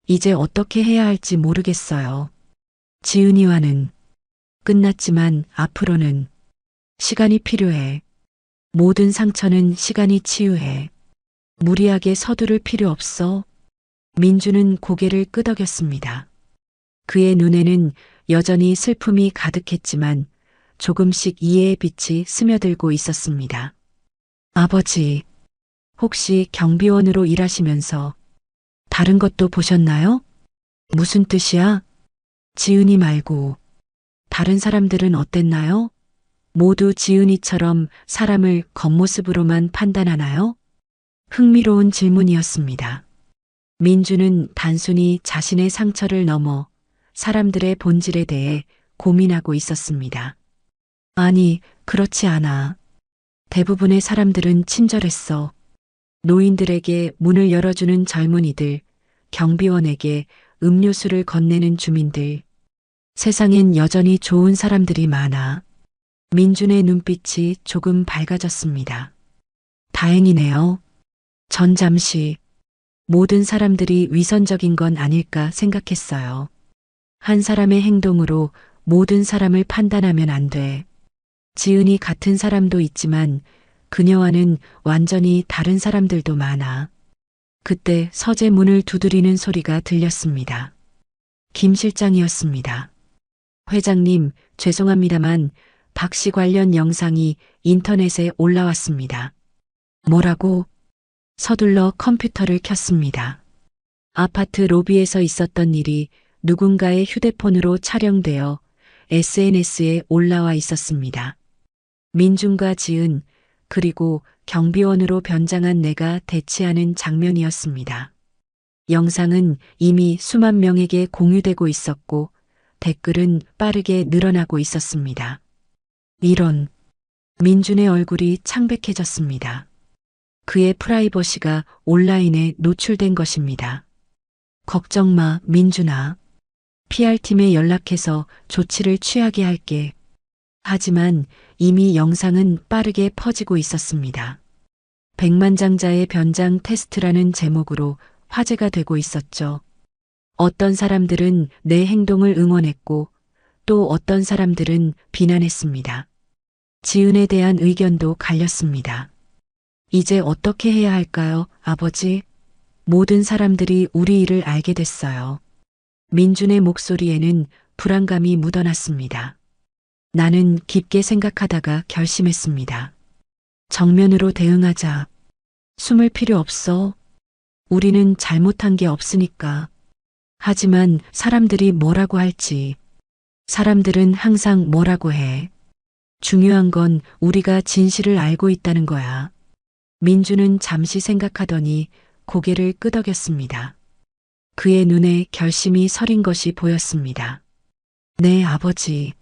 이제 어떻게 해야 할지 모르겠어요. 지은이와는 끝났지만 앞으로는 시간이 필요해. 모든 상처는 시간이 치유해. 무리하게 서두를 필요 없어. 민주는 고개를 끄덕였습니다. 그의 눈에는 여전히 슬픔이 가득했지만 조금씩 이해의 빛이 스며들고 있었습니다. 아버지, 혹시 경비원으로 일하시면서 다른 것도 보셨나요? 무슨 뜻이야? 지은이 말고 다른 사람들은 어땠나요? 모두 지은이처럼 사람을 겉모습으로만 판단하나요? 흥미로운 질문이었습니다. 민주는 단순히 자신의 상처를 넘어 사람들의 본질에 대해 고민하고 있었습니다. 아니, 그렇지 않아. 대부분의 사람들은 친절했어. 노인들에게 문을 열어주는 젊은이들, 경비원에게 음료수를 건네는 주민들. 세상엔 여전히 좋은 사람들이 많아. 민준의 눈빛이 조금 밝아졌습니다. 다행이네요. 전 잠시 모든 사람들이 위선적인 건 아닐까 생각했어요. 한 사람의 행동으로 모든 사람을 판단하면 안 돼. 지은이 같은 사람도 있지만 그녀와는 완전히 다른 사람들도 많아. 그때 서재 문을 두드리는 소리가 들렸습니다. 김 실장이었습니다. 회장님, 죄송합니다만 박 씨 관련 영상이 인터넷에 올라왔습니다. 뭐라고? 서둘러 컴퓨터를 켰습니다. 아파트 로비에서 있었던 일이 누군가의 휴대폰으로 촬영되어 SNS에 올라와 있었습니다. 민준과 지은, 그리고 경비원으로 변장한 내가 대치하는 장면이었습니다. 영상은 이미 수만 명에게 공유되고 있었고 댓글은 빠르게 늘어나고 있었습니다. 이런, 민준의 얼굴이 창백해졌습니다. 그의 프라이버시가 온라인에 노출된 것입니다. 걱정 마, 민준아. PR팀에 연락해서 조치를 취하게 할게. 하지만 이미 영상은 빠르게 퍼지고 있었습니다. 백만장자의 변장 테스트라는 제목으로 화제가 되고 있었죠. 어떤 사람들은 내 행동을 응원했고 또 어떤 사람들은 비난했습니다. 지은에 대한 의견도 갈렸습니다. 이제 어떻게 해야 할까요, 아버지? 모든 사람들이 우리 일을 알게 됐어요. 민준의 목소리에는 불안감이 묻어났습니다. 나는 깊게 생각하다가 결심했습니다. 정면으로 대응하자. 숨을 필요 없어. 우리는 잘못한 게 없으니까. 하지만 사람들이 뭐라고 할지. 사람들은 항상 뭐라고 해. 중요한 건 우리가 진실을 알고 있다는 거야. 민주는 잠시 생각하더니 고개를 끄덕였습니다. 그의 눈에 결심이 서린 것이 보였습니다. 네, 아버지.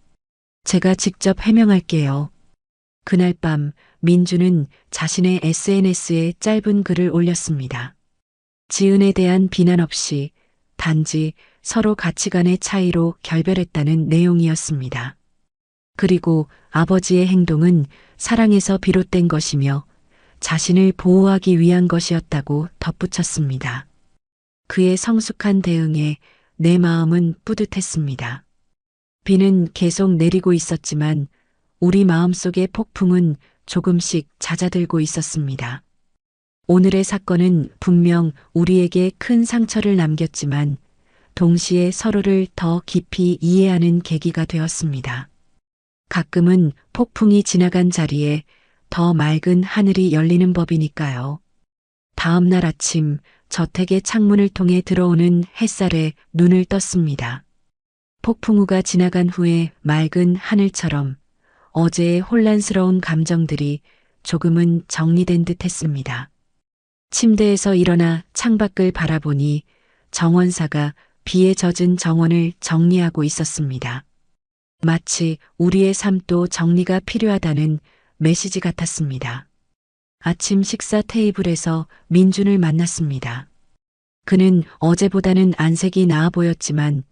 제가 직접 해명할게요. 그날 밤 민주는 자신의 SNS에 짧은 글을 올렸습니다. 지은에 대한 비난 없이 단지 서로 가치관의 차이로 결별했다는 내용이었습니다. 그리고 아버지의 행동은 사랑에서 비롯된 것이며 자신을 보호하기 위한 것이었다고 덧붙였습니다. 그의 성숙한 대응에 내 마음은 뿌듯했습니다. 비는 계속 내리고 있었지만 우리 마음속의 폭풍은 조금씩 잦아들고 있었습니다. 오늘의 사건은 분명 우리에게 큰 상처를 남겼지만 동시에 서로를 더 깊이 이해하는 계기가 되었습니다. 가끔은 폭풍이 지나간 자리에 더 맑은 하늘이 열리는 법이니까요. 다음 날 아침 저택의 창문을 통해 들어오는 햇살에 눈을 떴습니다. 폭풍우가 지나간 후에 맑은 하늘처럼 어제의 혼란스러운 감정들이 조금은 정리된 듯 했습니다. 침대에서 일어나 창밖을 바라보니 정원사가 비에 젖은 정원을 정리하고 있었습니다. 마치 우리의 삶도 정리가 필요하다는 메시지 같았습니다. 아침 식사 테이블에서 민준을 만났습니다. 그는 어제보다는 안색이 나아 보였지만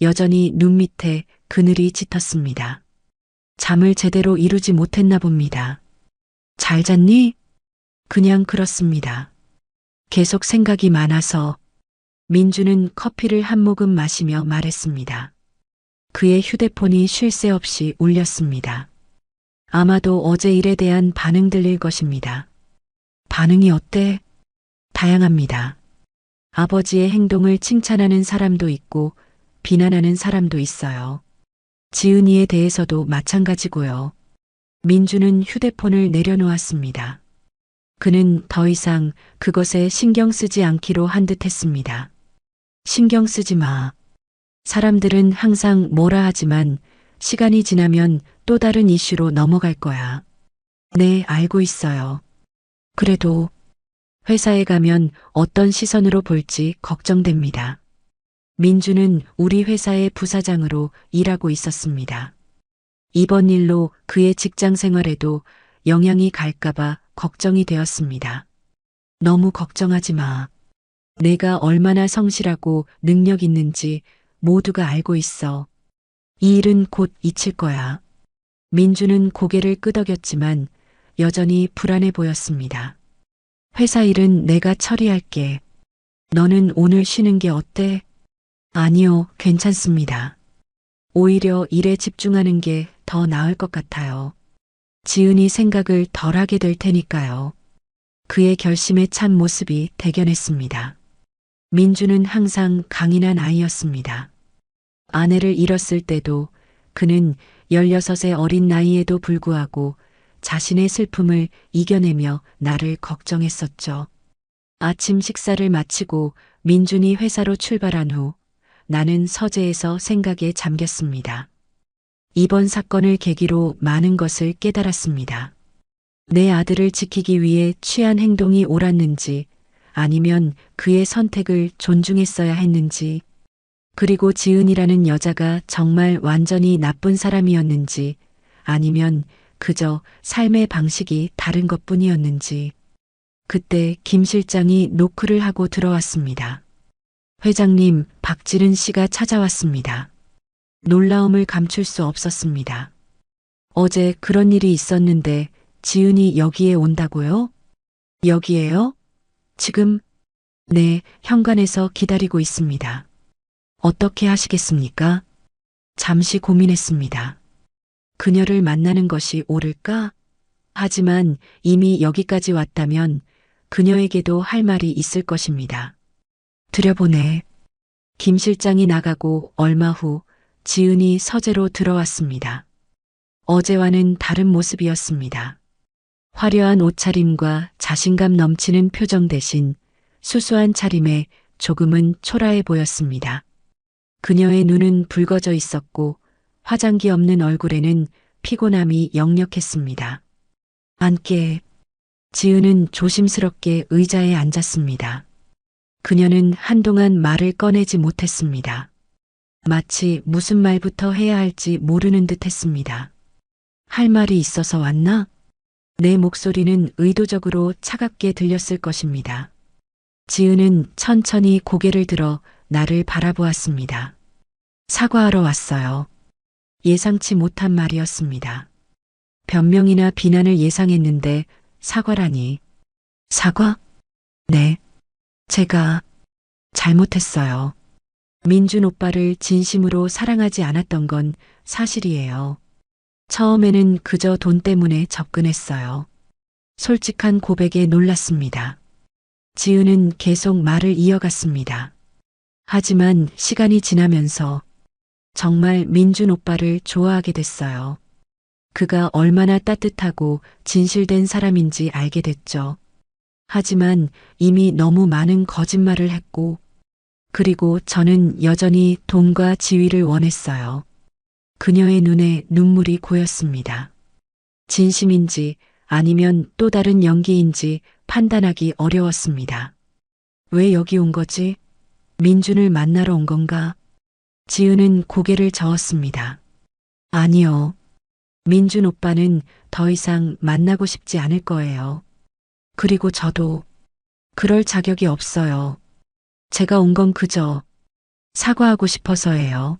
여전히 눈 밑에 그늘이 짙었습니다. 잠을 제대로 이루지 못했나 봅니다. 잘 잤니? 그냥 그렇습니다. 계속 생각이 많아서. 민주는 커피를 한 모금 마시며 말했습니다. 그의 휴대폰이 쉴 새 없이 울렸습니다. 아마도 어제 일에 대한 반응들일 것입니다. 반응이 어때? 다양합니다. 아버지의 행동을 칭찬하는 사람도 있고 비난하는 사람도 있어요. 지은이에 대해서도 마찬가지고요. 민주는 휴대폰을 내려놓았습니다. 그는 더 이상 그것에 신경 쓰지 않기로 한 듯 했습니다. 신경 쓰지 마. 사람들은 항상 뭐라 하지만 시간이 지나면 또 다른 이슈로 넘어갈 거야. 네, 알고 있어요. 그래도 회사에 가면 어떤 시선으로 볼지 걱정됩니다. 민주는 우리 회사의 부사장으로 일하고 있었습니다. 이번 일로 그의 직장 생활에도 영향이 갈까봐 걱정이 되었습니다. 너무 걱정하지 마. 내가 얼마나 성실하고 능력 있는지 모두가 알고 있어. 이 일은 곧 잊힐 거야. 민주는 고개를 끄덕였지만 여전히 불안해 보였습니다. 회사 일은 내가 처리할게. 너는 오늘 쉬는 게 어때? 아니요, 괜찮습니다. 오히려 일에 집중하는 게 더 나을 것 같아요. 지은이 생각을 덜 하게 될 테니까요. 그의 결심에 찬 모습이 대견했습니다. 민주는 항상 강인한 아이였습니다. 아내를 잃었을 때도 그는 16의 어린 나이에도 불구하고 자신의 슬픔을 이겨내며 나를 걱정했었죠. 아침 식사를 마치고 민준이 회사로 출발한 후 나는 서재에서 생각에 잠겼습니다. 이번 사건을 계기로 많은 것을 깨달았습니다. 내 아들을 지키기 위해 취한 행동이 옳았는지 아니면 그의 선택을 존중했어야 했는지 그리고 지은이라는 여자가 정말 완전히 나쁜 사람이었는지 아니면 그저 삶의 방식이 다른 것뿐이었는지 그때 김 실장이 노크를 하고 들어왔습니다. 회장님, 박지른 씨가 찾아왔습니다. 놀라움을 감출 수 없었습니다. 어제 그런 일이 있었는데 지은이 여기에 온다고요? 여기에요? 지금? 네, 현관에서 기다리고 있습니다. 어떻게 하시겠습니까? 잠시 고민했습니다. 그녀를 만나는 것이 옳을까? 하지만 이미 여기까지 왔다면 그녀에게도 할 말이 있을 것입니다. 들여보내. 김 실장이 나가고 얼마 후 지은이 서재로 들어왔습니다. 어제와는 다른 모습이었습니다. 화려한 옷차림과 자신감 넘치는 표정 대신 수수한 차림에 조금은 초라해 보였습니다. 그녀의 눈은 붉어져 있었고 화장기 없는 얼굴에는 피곤함이 역력했습니다. 앉게. 지은은 조심스럽게 의자에 앉았습니다. 그녀는 한동안 말을 꺼내지 못했습니다. 마치 무슨 말부터 해야 할지 모르는 듯 했습니다. 할 말이 있어서 왔나? 내 목소리는 의도적으로 차갑게 들렸을 것입니다. 지은은 천천히 고개를 들어 나를 바라보았습니다. 사과하러 왔어요. 예상치 못한 말이었습니다. 변명이나 비난을 예상했는데 사과라니. 사과? 네. 제가 잘못했어요. 민준 오빠를 진심으로 사랑하지 않았던 건 사실이에요. 처음에는 그저 돈 때문에 접근했어요. 솔직한 고백에 놀랐습니다. 지은은 계속 말을 이어갔습니다. 하지만 시간이 지나면서 정말 민준 오빠를 좋아하게 됐어요. 그가 얼마나 따뜻하고 진실된 사람인지 알게 됐죠. 하지만 이미 너무 많은 거짓말을 했고, 그리고 저는 여전히 돈과 지위를 원했어요. 그녀의 눈에 눈물이 고였습니다. 진심인지 아니면 또 다른 연기인지 판단하기 어려웠습니다. 왜 여기 온 거지? 민준을 만나러 온 건가? 지은은 고개를 저었습니다. 아니요. 민준 오빠는 더 이상 만나고 싶지 않을 거예요. 그리고 저도 그럴 자격이 없어요. 제가 온 건 그저 사과하고 싶어서예요.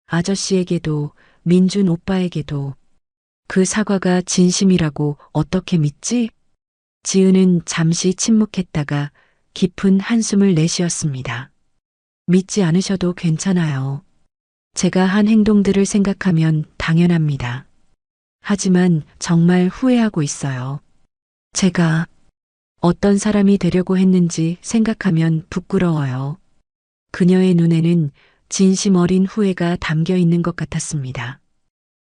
아저씨에게도 민준 오빠에게도. 그 사과가 진심이라고 어떻게 믿지? 지은은 잠시 침묵했다가 깊은 한숨을 내쉬었습니다. 믿지 않으셔도 괜찮아요. 제가 한 행동들을 생각하면 당연합니다. 하지만 정말 후회하고 있어요. 제가 어떤 사람이 되려고 했는지 생각하면 부끄러워요. 그녀의 눈에는 진심 어린 후회가 담겨 있는 것 같았습니다.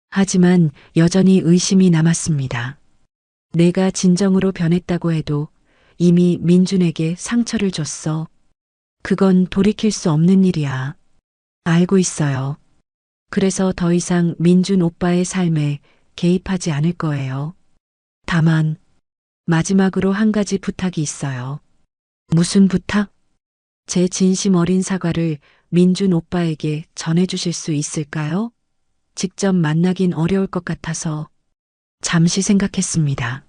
하지만 여전히 의심이 남았습니다. 내가 진정으로 변했다고 해도 이미 민준에게 상처를 줬어. 그건 돌이킬 수 없는 일이야. 알고 있어요. 그래서 더 이상 민준 오빠의 삶에 개입하지 않을 거예요. 다만 마지막으로 한 가지 부탁이 있어요. 무슨 부탁? 제 진심 어린 사과를 민준 오빠에게 전해주실 수 있을까요? 직접 만나긴 어려울 것 같아서 잠시 생각했습니다.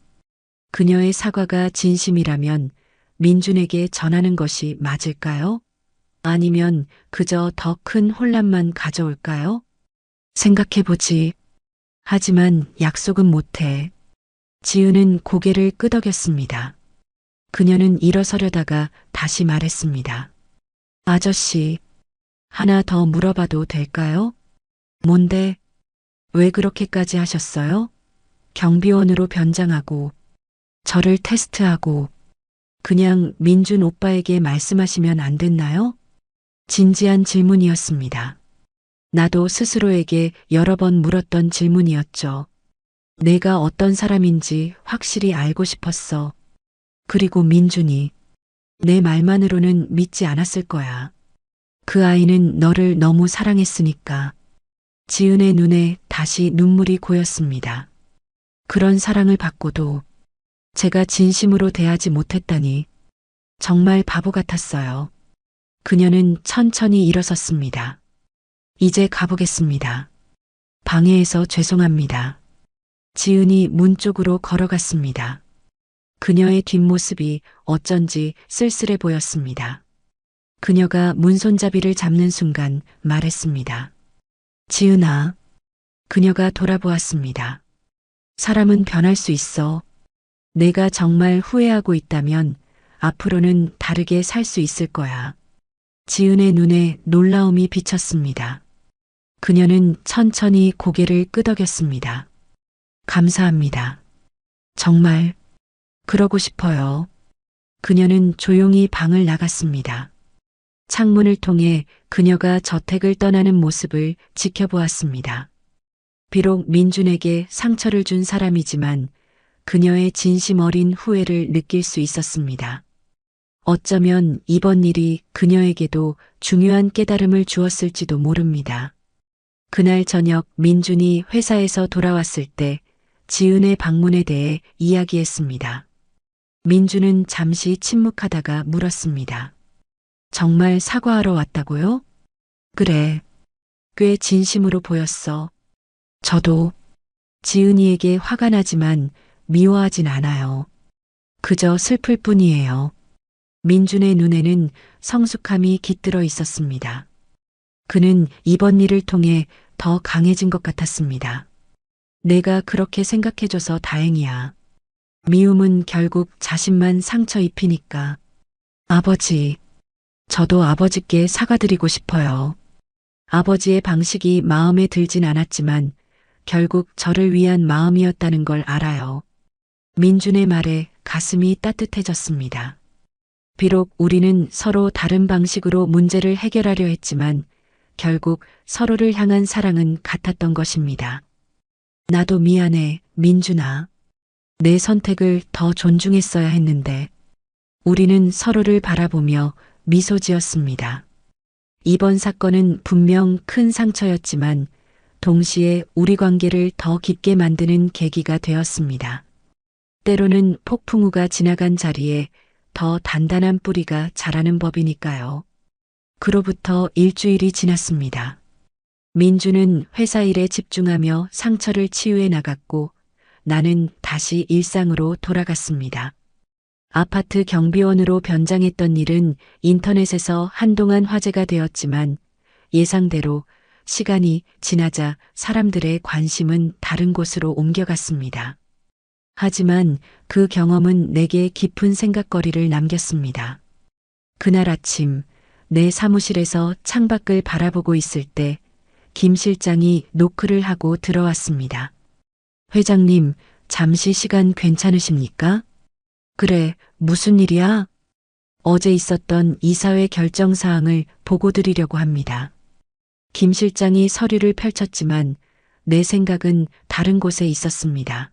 그녀의 사과가 진심이라면 민준에게 전하는 것이 맞을까요? 아니면 그저 더 큰 혼란만 가져올까요? 생각해보지. 하지만 약속은 못해. 지은은 고개를 끄덕였습니다. 그녀는 일어서려다가 다시 말했습니다. 아저씨, 하나 더 물어봐도 될까요? 뭔데? 왜 그렇게까지 하셨어요? 경비원으로 변장하고, 저를 테스트하고, 그냥 민준 오빠에게 말씀하시면 안 됐나요? 진지한 질문이었습니다. 나도 스스로에게 여러 번 물었던 질문이었죠. 내가 어떤 사람인지 확실히 알고 싶었어. 그리고 민준이 내 말만으로는 믿지 않았을 거야. 그 아이는 너를 너무 사랑했으니까. 지은의 눈에 다시 눈물이 고였습니다. 그런 사랑을 받고도 제가 진심으로 대하지 못했다니 정말 바보 같았어요. 그녀는 천천히 일어섰습니다. 이제 가보겠습니다. 방해해서 죄송합니다. 지은이 문 쪽으로 걸어갔습니다. 그녀의 뒷모습이 어쩐지 쓸쓸해 보였습니다. 그녀가 문손잡이를 잡는 순간 말했습니다. 지은아. 그녀가 돌아보았습니다. 사람은 변할 수 있어. 내가 정말 후회하고 있다면 앞으로는 다르게 살 수 있을 거야. 지은의 눈에 놀라움이 비쳤습니다. 그녀는 천천히 고개를 끄덕였습니다. 감사합니다. 정말 그러고 싶어요. 그녀는 조용히 방을 나갔습니다. 창문을 통해 그녀가 저택을 떠나는 모습을 지켜보았습니다. 비록 민준에게 상처를 준 사람이지만 그녀의 진심 어린 후회를 느낄 수 있었습니다. 어쩌면 이번 일이 그녀에게도 중요한 깨달음을 주었을지도 모릅니다. 그날 저녁 민준이 회사에서 돌아왔을 때 지은의 방문에 대해 이야기했습니다. 민준은 잠시 침묵하다가 물었습니다. 정말 사과하러 왔다고요? 그래. 꽤 진심으로 보였어. 저도 지은이에게 화가 나지만 미워하진 않아요. 그저 슬플 뿐이에요. 민준의 눈에는 성숙함이 깃들어 있었습니다. 그는 이번 일을 통해 더 강해진 것 같았습니다. 내가 그렇게 생각해줘서 다행이야. 미움은 결국 자신만 상처 입히니까. 아버지, 저도 아버지께 사과드리고 싶어요. 아버지의 방식이 마음에 들진 않았지만 결국 저를 위한 마음이었다는 걸 알아요. 민준의 말에 가슴이 따뜻해졌습니다. 비록 우리는 서로 다른 방식으로 문제를 해결하려 했지만 결국 서로를 향한 사랑은 같았던 것입니다. 나도 미안해, 민준아. 내 선택을 더 존중했어야 했는데. 우리는 서로를 바라보며 미소 지었습니다. 이번 사건은 분명 큰 상처였지만 동시에 우리 관계를 더 깊게 만드는 계기가 되었습니다. 때로는 폭풍우가 지나간 자리에 더 단단한 뿌리가 자라는 법이니까요. 그로부터 일주일이 지났습니다. 민주는 회사 일에 집중하며 상처를 치유해 나갔고 나는 다시 일상으로 돌아갔습니다. 아파트 경비원으로 변장했던 일은 인터넷에서 한동안 화제가 되었지만 예상대로 시간이 지나자 사람들의 관심은 다른 곳으로 옮겨갔습니다. 하지만 그 경험은 내게 깊은 생각거리를 남겼습니다. 그날 아침 내 사무실에서 창밖을 바라보고 있을 때 김 실장이 노크를 하고 들어왔습니다. 회장님, 잠시 시간 괜찮으십니까? 그래, 무슨 일이야? 어제 있었던 이사회 결정 사항을 보고 드리려고 합니다. 김 실장이 서류를 펼쳤지만 내 생각은 다른 곳에 있었습니다.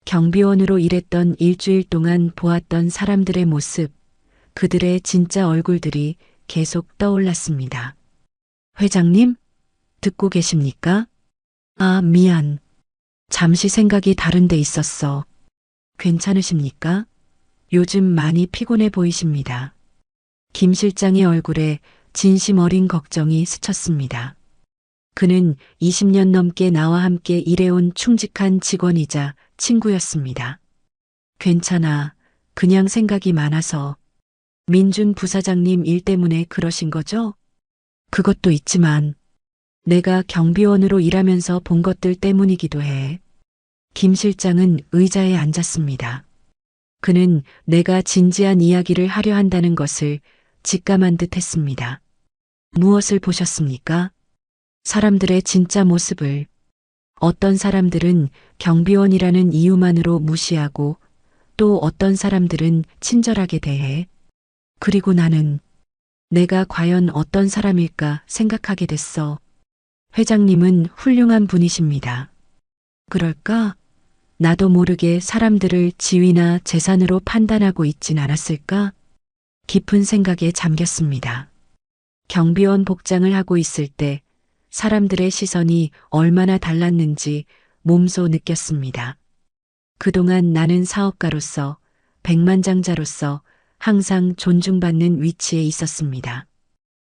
경비원으로 일했던 일주일 동안 보았던 사람들의 모습, 그들의 진짜 얼굴들이 계속 떠올랐습니다. 회장님? 듣고 계십니까? 아, 미안. 잠시 생각이 다른 데 있었어. 괜찮으십니까? 요즘 많이 피곤해 보이십니다. 김 실장의 얼굴에 진심 어린 걱정이 스쳤습니다. 그는 20년 넘게 나와 함께 일해온 충직한 직원이자 친구였습니다. 괜찮아. 그냥 생각이 많아서. 민준 부사장님 일 때문에 그러신 거죠? 그것도 있지만 내가 경비원으로 일하면서 본 것들 때문이기도 해. 김 실장은 의자에 앉았습니다. 그는 내가 진지한 이야기를 하려 한다는 것을 직감한 듯 했습니다. 무엇을 보셨습니까? 사람들의 진짜 모습을. 어떤 사람들은 경비원이라는 이유만으로 무시하고 또 어떤 사람들은 친절하게 대해. 그리고 나는 내가 과연 어떤 사람일까 생각하게 됐어. 회장님은 훌륭한 분이십니다. 그럴까? 나도 모르게 사람들을 지위나 재산으로 판단하고 있진 않았을까? 깊은 생각에 잠겼습니다. 경비원 복장을 하고 있을 때 사람들의 시선이 얼마나 달랐는지 몸소 느꼈습니다. 그동안 나는 사업가로서, 백만장자로서 항상 존중받는 위치에 있었습니다.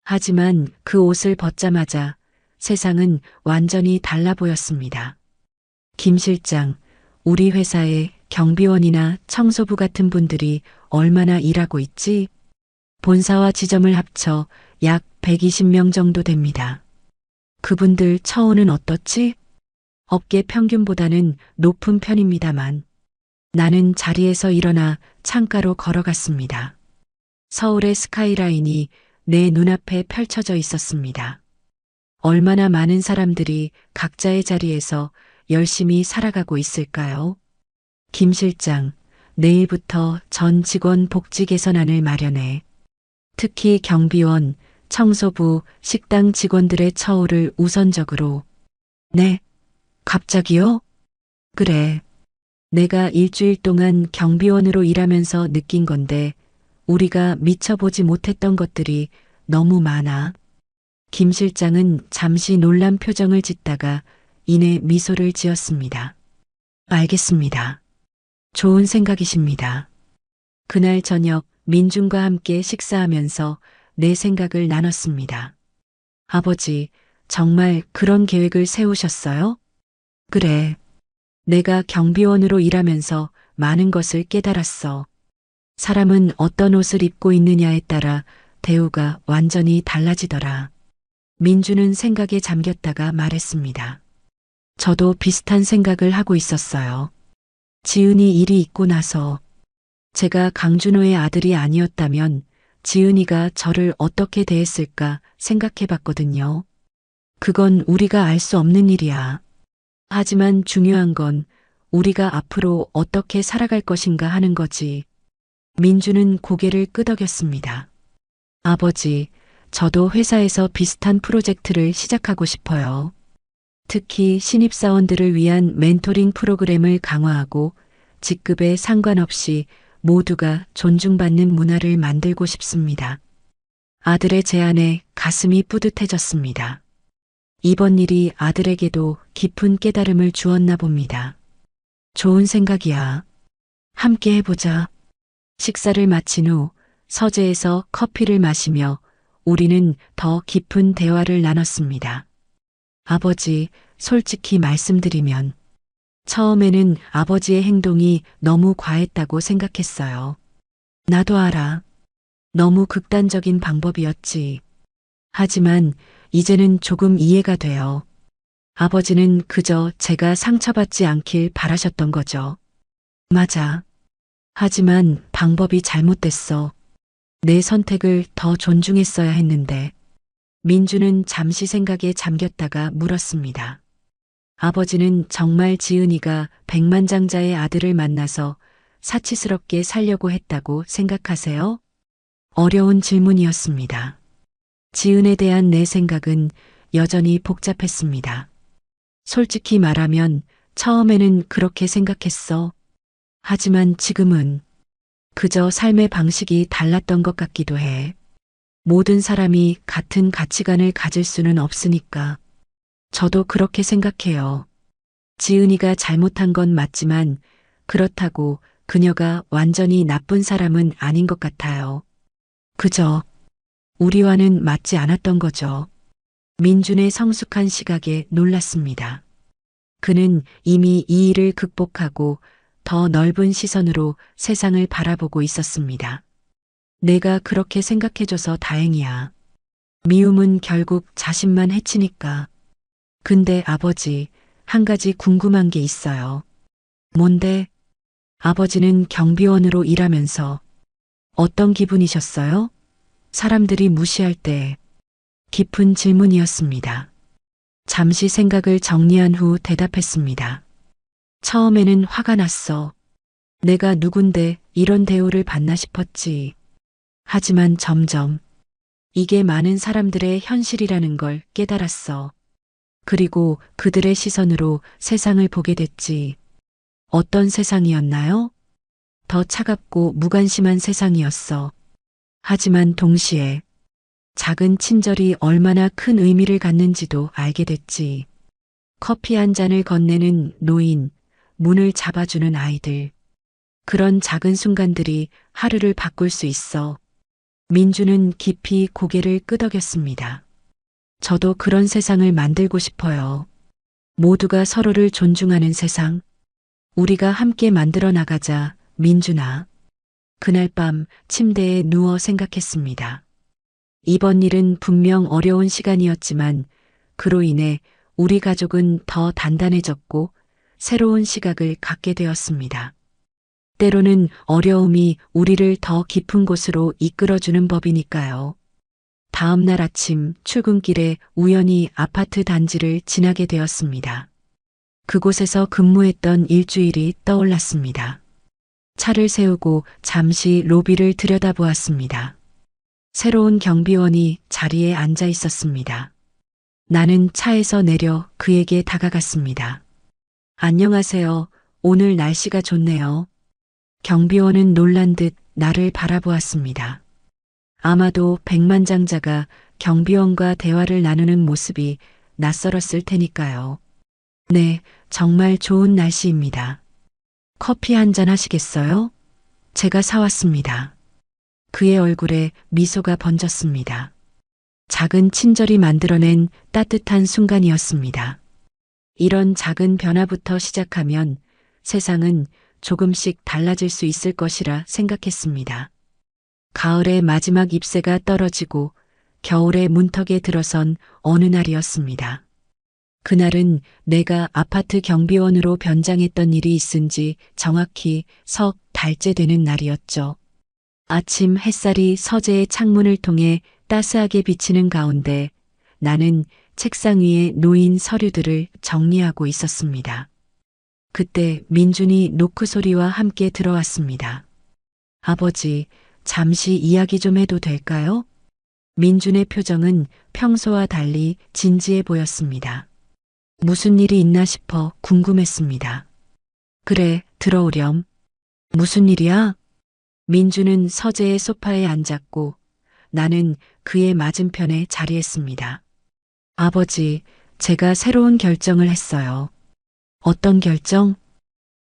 하지만 그 옷을 벗자마자 세상은 완전히 달라 보였습니다. 김 실장, 우리 회사에 경비원이나 청소부 같은 분들이 얼마나 일하고 있지? 본사와 지점을 합쳐 약 120명 정도 됩니다. 그분들 처우는 어떻지? 업계 평균보다는 높은 편입니다만 나는 자리에서 일어나 창가로 걸어갔습니다. 서울의 스카이라인이 내 눈앞에 펼쳐져 있었습니다. 얼마나 많은 사람들이 각자의 자리에서 열심히 살아가고 있을까요? 김 실장, 내일부터 전 직원 복지 개선안을 마련해. 특히 경비원, 청소부, 식당 직원들의 처우를 우선적으로. 네, 갑자기요? 그래. 내가 일주일 동안 경비원으로 일하면서 느낀 건데 우리가 미쳐보지 못했던 것들이 너무 많아. 김 실장은 잠시 놀란 표정을 짓다가 이내 미소를 지었습니다. 알겠습니다. 좋은 생각이십니다. 그날 저녁 민준과 함께 식사하면서 내 생각을 나눴습니다. 아버지, 정말 그런 계획을 세우셨어요? 그래. 내가 경비원으로 일하면서 많은 것을 깨달았어. 사람은 어떤 옷을 입고 있느냐에 따라 대우가 완전히 달라지더라. 민주는 생각에 잠겼다가 말했습니다. 저도 비슷한 생각을 하고 있었어요. 지은이 일이 있고 나서 제가 강준호의 아들이 아니었다면 지은이가 저를 어떻게 대했을까 생각해 봤거든요. 그건 우리가 알 수 없는 일이야. 하지만 중요한 건 우리가 앞으로 어떻게 살아갈 것인가 하는 거지. 민주는 고개를 끄덕였습니다. 아버지, 저도 회사에서 비슷한 프로젝트를 시작하고 싶어요. 특히 신입사원들을 위한 멘토링 프로그램을 강화하고 직급에 상관없이 모두가 존중받는 문화를 만들고 싶습니다. 아들의 제안에 가슴이 뿌듯해졌습니다. 이번 일이 아들에게도 깊은 깨달음을 주었나 봅니다. 좋은 생각이야. 함께 해보자. 식사를 마친 후 서재에서 커피를 마시며 우리는 더 깊은 대화를 나눴습니다. 아버지, 솔직히 말씀드리면 처음에는 아버지의 행동이 너무 과했다고 생각했어요. 나도 알아. 너무 극단적인 방법이었지. 하지만 이제는 조금 이해가 돼요. 아버지는 그저 제가 상처받지 않길 바라셨던 거죠. 맞아. 하지만 방법이 잘못됐어. 내 선택을 더 존중했어야 했는데. 민주는 잠시 생각에 잠겼다가 물었습니다. 아버지는 정말 지은이가 백만장자의 아들을 만나서 사치스럽게 살려고 했다고 생각하세요? 어려운 질문이었습니다. 지은에 대한 내 생각은 여전히 복잡했습니다. 솔직히 말하면 처음에는 그렇게 생각했어. 하지만 지금은 그저 삶의 방식이 달랐던 것 같기도 해. 모든 사람이 같은 가치관을 가질 수는 없으니까. 저도 그렇게 생각해요. 지은이가 잘못한 건 맞지만 그렇다고 그녀가 완전히 나쁜 사람은 아닌 것 같아요. 그저 우리와는 맞지 않았던 거죠. 민준의 성숙한 시각에 놀랐습니다. 그는 이미 이 일을 극복하고 더 넓은 시선으로 세상을 바라보고 있었습니다. 내가 그렇게 생각해줘서 다행이야. 미움은 결국 자신만 해치니까. 근데 아버지, 한 가지 궁금한 게 있어요. 뭔데? 아버지는 경비원으로 일하면서 어떤 기분이셨어요? 사람들이 무시할 때 깊은 질문이었습니다. 잠시 생각을 정리한 후 대답했습니다. 처음에는 화가 났어. 내가 누군데 이런 대우를 받나 싶었지. 하지만 점점 이게 많은 사람들의 현실이라는 걸 깨달았어. 그리고 그들의 시선으로 세상을 보게 됐지. 어떤 세상이었나요? 더 차갑고 무관심한 세상이었어. 하지만 동시에 작은 친절이 얼마나 큰 의미를 갖는지도 알게 됐지. 커피 한 잔을 건네는 노인, 문을 잡아주는 아이들. 그런 작은 순간들이 하루를 바꿀 수 있어. 민주는 깊이 고개를 끄덕였습니다. 저도 그런 세상을 만들고 싶어요. 모두가 서로를 존중하는 세상. 우리가 함께 만들어 나가자, 민준아. 그날 밤 침대에 누워 생각했습니다. 이번 일은 분명 어려운 시간이었지만 그로 인해 우리 가족은 더 단단해졌고 새로운 시각을 갖게 되었습니다. 때로는 어려움이 우리를 더 깊은 곳으로 이끌어주는 법이니까요. 다음 날 아침 출근길에 우연히 아파트 단지를 지나게 되었습니다. 그곳에서 근무했던 일주일이 떠올랐습니다. 차를 세우고 잠시 로비를 들여다보았습니다. 새로운 경비원이 자리에 앉아 있었습니다. 나는 차에서 내려 그에게 다가갔습니다. 안녕하세요. 오늘 날씨가 좋네요. 경비원은 놀란 듯 나를 바라보았습니다. 아마도 백만장자가 경비원과 대화를 나누는 모습이 낯설었을 테니까요. 네, 정말 좋은 날씨입니다. 커피 한 잔 하시겠어요? 제가 사왔습니다. 그의 얼굴에 미소가 번졌습니다. 작은 친절이 만들어낸 따뜻한 순간이었습니다. 이런 작은 변화부터 시작하면 세상은 조금씩 달라질 수 있을 것이라 생각했습니다. 가을의 마지막 잎새가 떨어지고 겨울의 문턱에 들어선 어느 날이었습니다. 그날은 내가 아파트 경비원으로 변장했던 일이 있은 지 정확히 석 달째 되는 날이었죠. 아침 햇살이 서재의 창문을 통해 따스하게 비치는 가운데 나는 책상 위에 놓인 서류들을 정리하고 있었습니다. 그때 민준이 노크 소리와 함께 들어왔습니다. 아버지, 잠시 이야기 좀 해도 될까요? 민준의 표정은 평소와 달리 진지해 보였습니다. 무슨 일이 있나 싶어 궁금했습니다. 그래, 들어오렴. 무슨 일이야? 민준은 서재의 소파에 앉았고 나는 그의 맞은편에 자리했습니다. 아버지, 제가 새로운 결정을 했어요. 어떤 결정?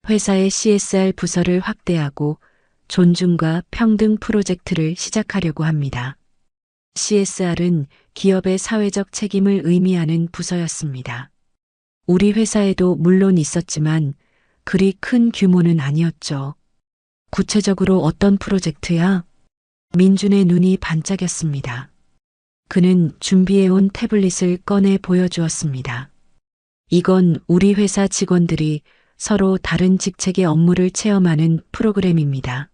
회사의 CSR 부서를 확대하고 존중과 평등 프로젝트를 시작하려고 합니다. CSR은 기업의 사회적 책임을 의미하는 부서였습니다. 우리 회사에도 물론 있었지만 그리 큰 규모는 아니었죠. 구체적으로 어떤 프로젝트야? 민준의 눈이 반짝였습니다. 그는 준비해온 태블릿을 꺼내 보여주었습니다. 이건 우리 회사 직원들이 서로 다른 직책의 업무를 체험하는 프로그램입니다.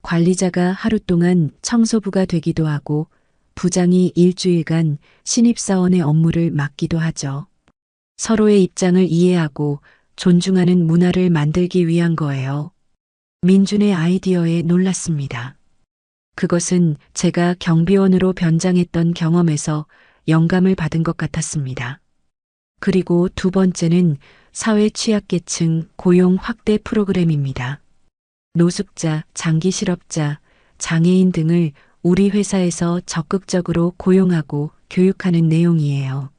관리자가 하루 동안 청소부가 되기도 하고 부장이 일주일간 신입사원의 업무를 맡기도 하죠. 서로의 입장을 이해하고 존중하는 문화를 만들기 위한 거예요. 민준의 아이디어에 놀랐습니다. 그것은 제가 경비원으로 변장했던 경험에서 영감을 받은 것 같았습니다. 그리고 두 번째는 사회 취약계층 고용 확대 프로그램입니다. 노숙자, 장기 실업자, 장애인 등을 우리 회사에서 적극적으로 고용하고 교육하는 내용이에요.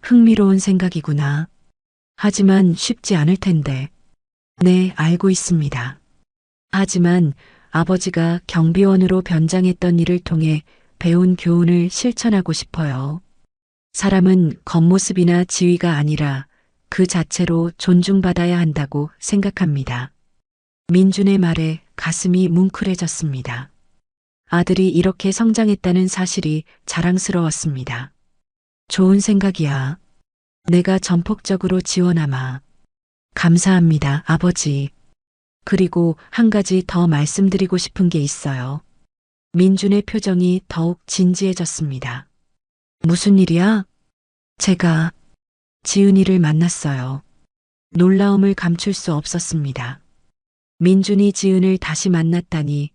흥미로운 생각이구나. 하지만 쉽지 않을 텐데. 네, 알고 있습니다. 하지만 아버지가 경비원으로 변장했던 일을 통해 배운 교훈을 실천하고 싶어요. 사람은 겉모습이나 지위가 아니라 그 자체로 존중받아야 한다고 생각합니다. 민준의 말에 가슴이 뭉클해졌습니다. 아들이 이렇게 성장했다는 사실이 자랑스러웠습니다. 좋은 생각이야. 내가 전폭적으로 지원하마. 감사합니다, 아버지. 그리고 한 가지 더 말씀드리고 싶은 게 있어요. 민준의 표정이 더욱 진지해졌습니다. 무슨 일이야? 제가 지은이를 만났어요. 놀라움을 감출 수 없었습니다. 민준이 지은을 다시 만났다니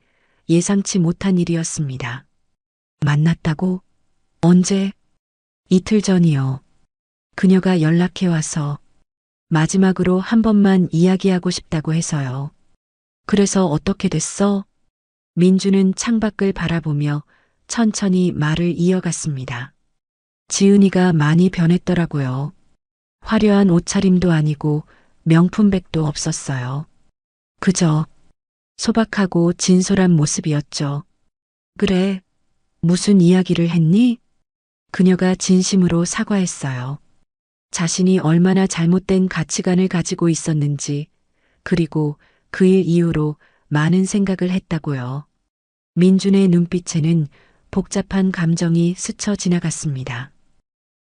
예상치 못한 일이었습니다. 만났다고? 언제? 이틀 전이요. 그녀가 연락해와서 마지막으로 한 번만 이야기하고 싶다고 해서요. 그래서 어떻게 됐어? 민주는 창밖을 바라보며 천천히 말을 이어갔습니다. 지은이가 많이 변했더라고요. 화려한 옷차림도 아니고 명품백도 없었어요. 그저 소박하고 진솔한 모습이었죠. 그래, 무슨 이야기를 했니? 그녀가 진심으로 사과했어요. 자신이 얼마나 잘못된 가치관을 가지고 있었는지, 그리고 그 일 이후로 많은 생각을 했다고요. 민준의 눈빛에는 복잡한 감정이 스쳐 지나갔습니다.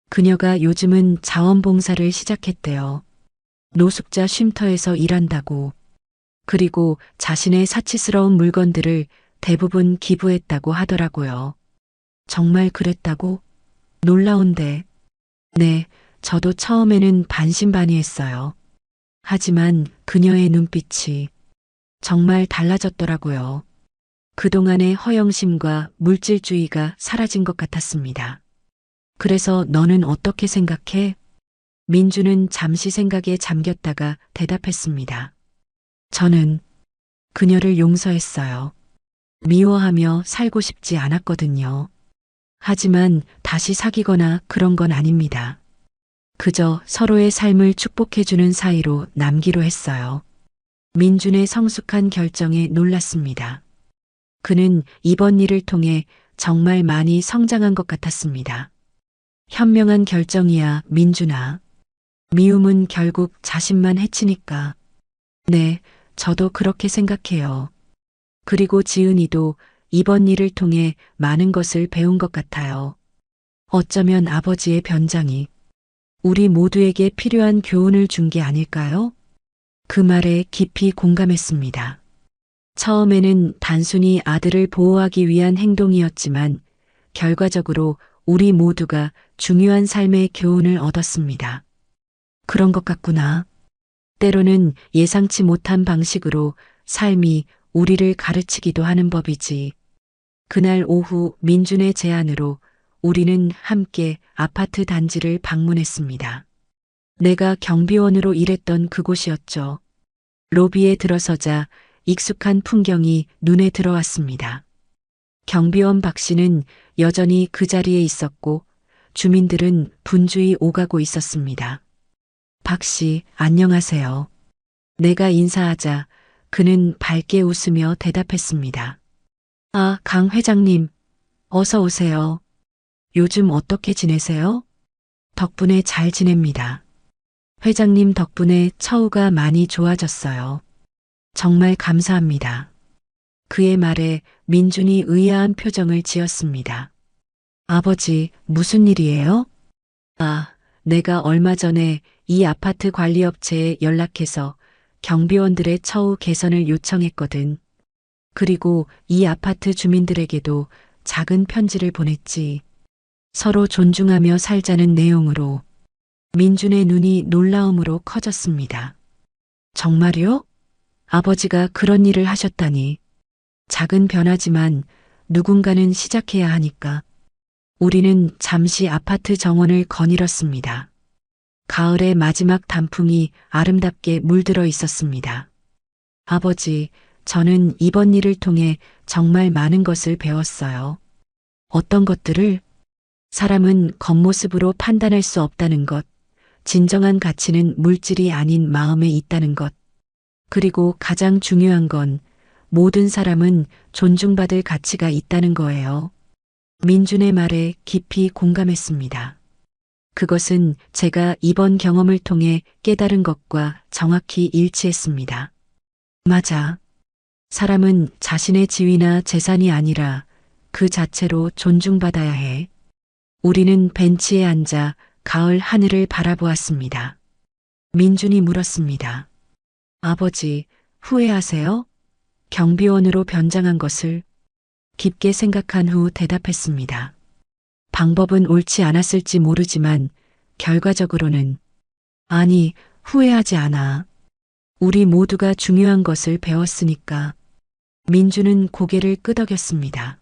그녀가 요즘은 자원봉사를 시작했대요. 노숙자 쉼터에서 일한다고. 그리고 자신의 사치스러운 물건들을 대부분 기부했다고 하더라고요. 정말 그랬다고? 놀라운데. 네, 저도 처음에는 반신반의했어요. 하지만 그녀의 눈빛이 정말 달라졌더라고요. 그동안의 허영심과 물질주의가 사라진 것 같았습니다. 그래서 너는 어떻게 생각해? 민주는 잠시 생각에 잠겼다가 대답했습니다. 저는 그녀를 용서했어요. 미워하며 살고 싶지 않았거든요. 하지만 다시 사귀거나 그런 건 아닙니다. 그저 서로의 삶을 축복해주는 사이로 남기로 했어요. 민준의 성숙한 결정에 놀랐습니다. 그는 이번 일을 통해 정말 많이 성장한 것 같았습니다. 현명한 결정이야, 민준아. 미움은 결국 자신만 해치니까. 네, 저도 그렇게 생각해요. 그리고 지은이도 이번 일을 통해 많은 것을 배운 것 같아요. 어쩌면 아버지의 변장이 우리 모두에게 필요한 교훈을 준 게 아닐까요? 그 말에 깊이 공감했습니다. 처음에는 단순히 아들을 보호하기 위한 행동이었지만 결과적으로 우리 모두가 중요한 삶의 교훈을 얻었습니다. 그런 것 같구나. 때로는 예상치 못한 방식으로 삶이 우리를 가르치기도 하는 법이지. 그날 오후 민준의 제안으로 우리는 함께 아파트 단지를 방문했습니다. 내가 경비원으로 일했던 그곳이었죠. 로비에 들어서자 익숙한 풍경이 눈에 들어왔습니다. 경비원 박 씨는 여전히 그 자리에 있었고 주민들은 분주히 오가고 있었습니다. 박 씨, 안녕하세요. 내가 인사하자 그는 밝게 웃으며 대답했습니다. 아, 강 회장님, 어서 오세요. 요즘 어떻게 지내세요? 덕분에 잘 지냅니다. 회장님 덕분에 처우가 많이 좋아졌어요. 정말 감사합니다. 그의 말에 민준이 의아한 표정을 지었습니다. 아버지, 무슨 일이에요? 아, 내가 얼마 전에 이 아파트 관리업체에 연락해서 경비원들의 처우 개선을 요청했거든. 그리고 이 아파트 주민들에게도 작은 편지를 보냈지. 서로 존중하며 살자는 내용으로. 민준의 눈이 놀라움으로 커졌습니다. 정말요? 아버지가 그런 일을 하셨다니. 작은 변화지만 누군가는 시작해야 하니까. 우리는 잠시 아파트 정원을 거닐었습니다. 가을의 마지막 단풍이 아름답게 물들어 있었습니다. 아버지, 저는 이번 일을 통해 정말 많은 것을 배웠어요. 어떤 것들을? 사람은 겉모습으로 판단할 수 없다는 것, 진정한 가치는 물질이 아닌 마음에 있다는 것, 그리고 가장 중요한 건 모든 사람은 존중받을 가치가 있다는 거예요. 민준의 말에 깊이 공감했습니다. 그것은 제가 이번 경험을 통해 깨달은 것과 정확히 일치했습니다. 맞아. 사람은 자신의 지위나 재산이 아니라 그 자체로 존중받아야 해. 우리는 벤치에 앉아 가을 하늘을 바라보았습니다. 민준이 물었습니다. 아버지, 후회하세요? 경비원으로 변장한 것을 깊게 생각한 후 대답했습니다. 방법은 옳지 않았을지 모르지만 결과적으로는 아니, 후회하지 않아. 우리 모두가 중요한 것을 배웠으니까. 민주는 고개를 끄덕였습니다.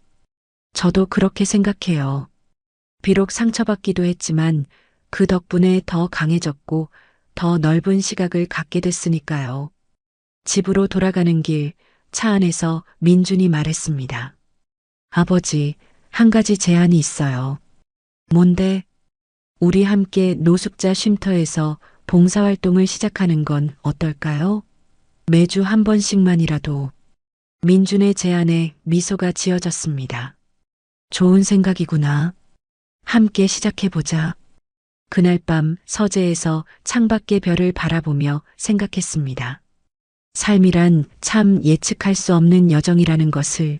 저도 그렇게 생각해요. 비록 상처받기도 했지만 그 덕분에 더 강해졌고 더 넓은 시각을 갖게 됐으니까요. 집으로 돌아가는 길 차 안에서 민준이 말했습니다. 아버지, 한 가지 제안이 있어요. 뭔데? 우리 함께 노숙자 쉼터에서 봉사활동을 시작하는 건 어떨까요? 매주 한 번씩만이라도. 민준의 제안에 미소가 지어졌습니다. 좋은 생각이구나. 함께 시작해보자. 그날 밤 서재에서 창밖의 별을 바라보며 생각했습니다. 삶이란 참 예측할 수 없는 여정이라는 것을.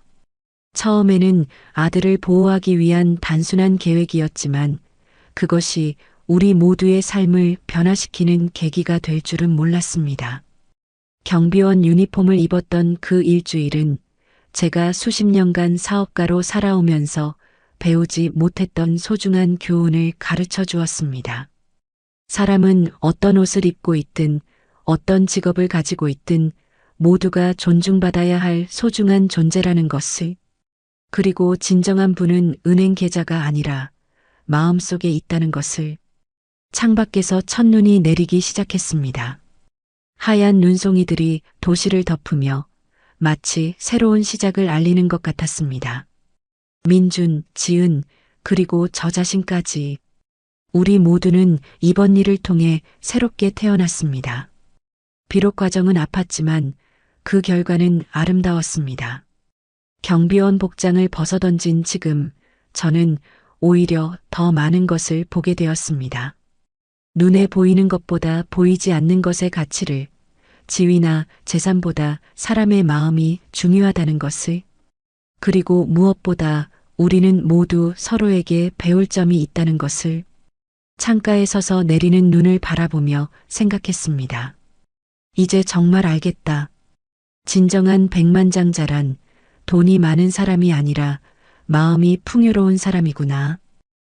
처음에는 아들을 보호하기 위한 단순한 계획이었지만 그것이 우리 모두의 삶을 변화시키는 계기가 될 줄은 몰랐습니다. 경비원 유니폼을 입었던 그 일주일은 제가 수십 년간 사업가로 살아오면서 배우지 못했던 소중한 교훈을 가르쳐 주었습니다. 사람은 어떤 옷을 입고 있든 어떤 직업을 가지고 있든 모두가 존중받아야 할 소중한 존재라는 것을, 그리고 진정한 부는 은행 계좌가 아니라 마음속에 있다는 것을. 창밖에서 첫눈이 내리기 시작했습니다. 하얀 눈송이들이 도시를 덮으며 마치 새로운 시작을 알리는 것 같았습니다. 민준, 지은, 그리고 저 자신까지. 우리 모두는 이번 일을 통해 새롭게 태어났습니다. 비록 과정은 아팠지만 그 결과는 아름다웠습니다. 경비원 복장을 벗어던진 지금 저는 오히려 더 많은 것을 보게 되었습니다. 눈에 보이는 것보다 보이지 않는 것의 가치를, 지위나 재산보다 사람의 마음이 중요하다는 것을, 그리고 무엇보다 우리는 모두 서로에게 배울 점이 있다는 것을 창가에 서서 내리는 눈을 바라보며 생각했습니다. 이제 정말 알겠다. 진정한 백만장자란 돈이 많은 사람이 아니라 마음이 풍요로운 사람이구나.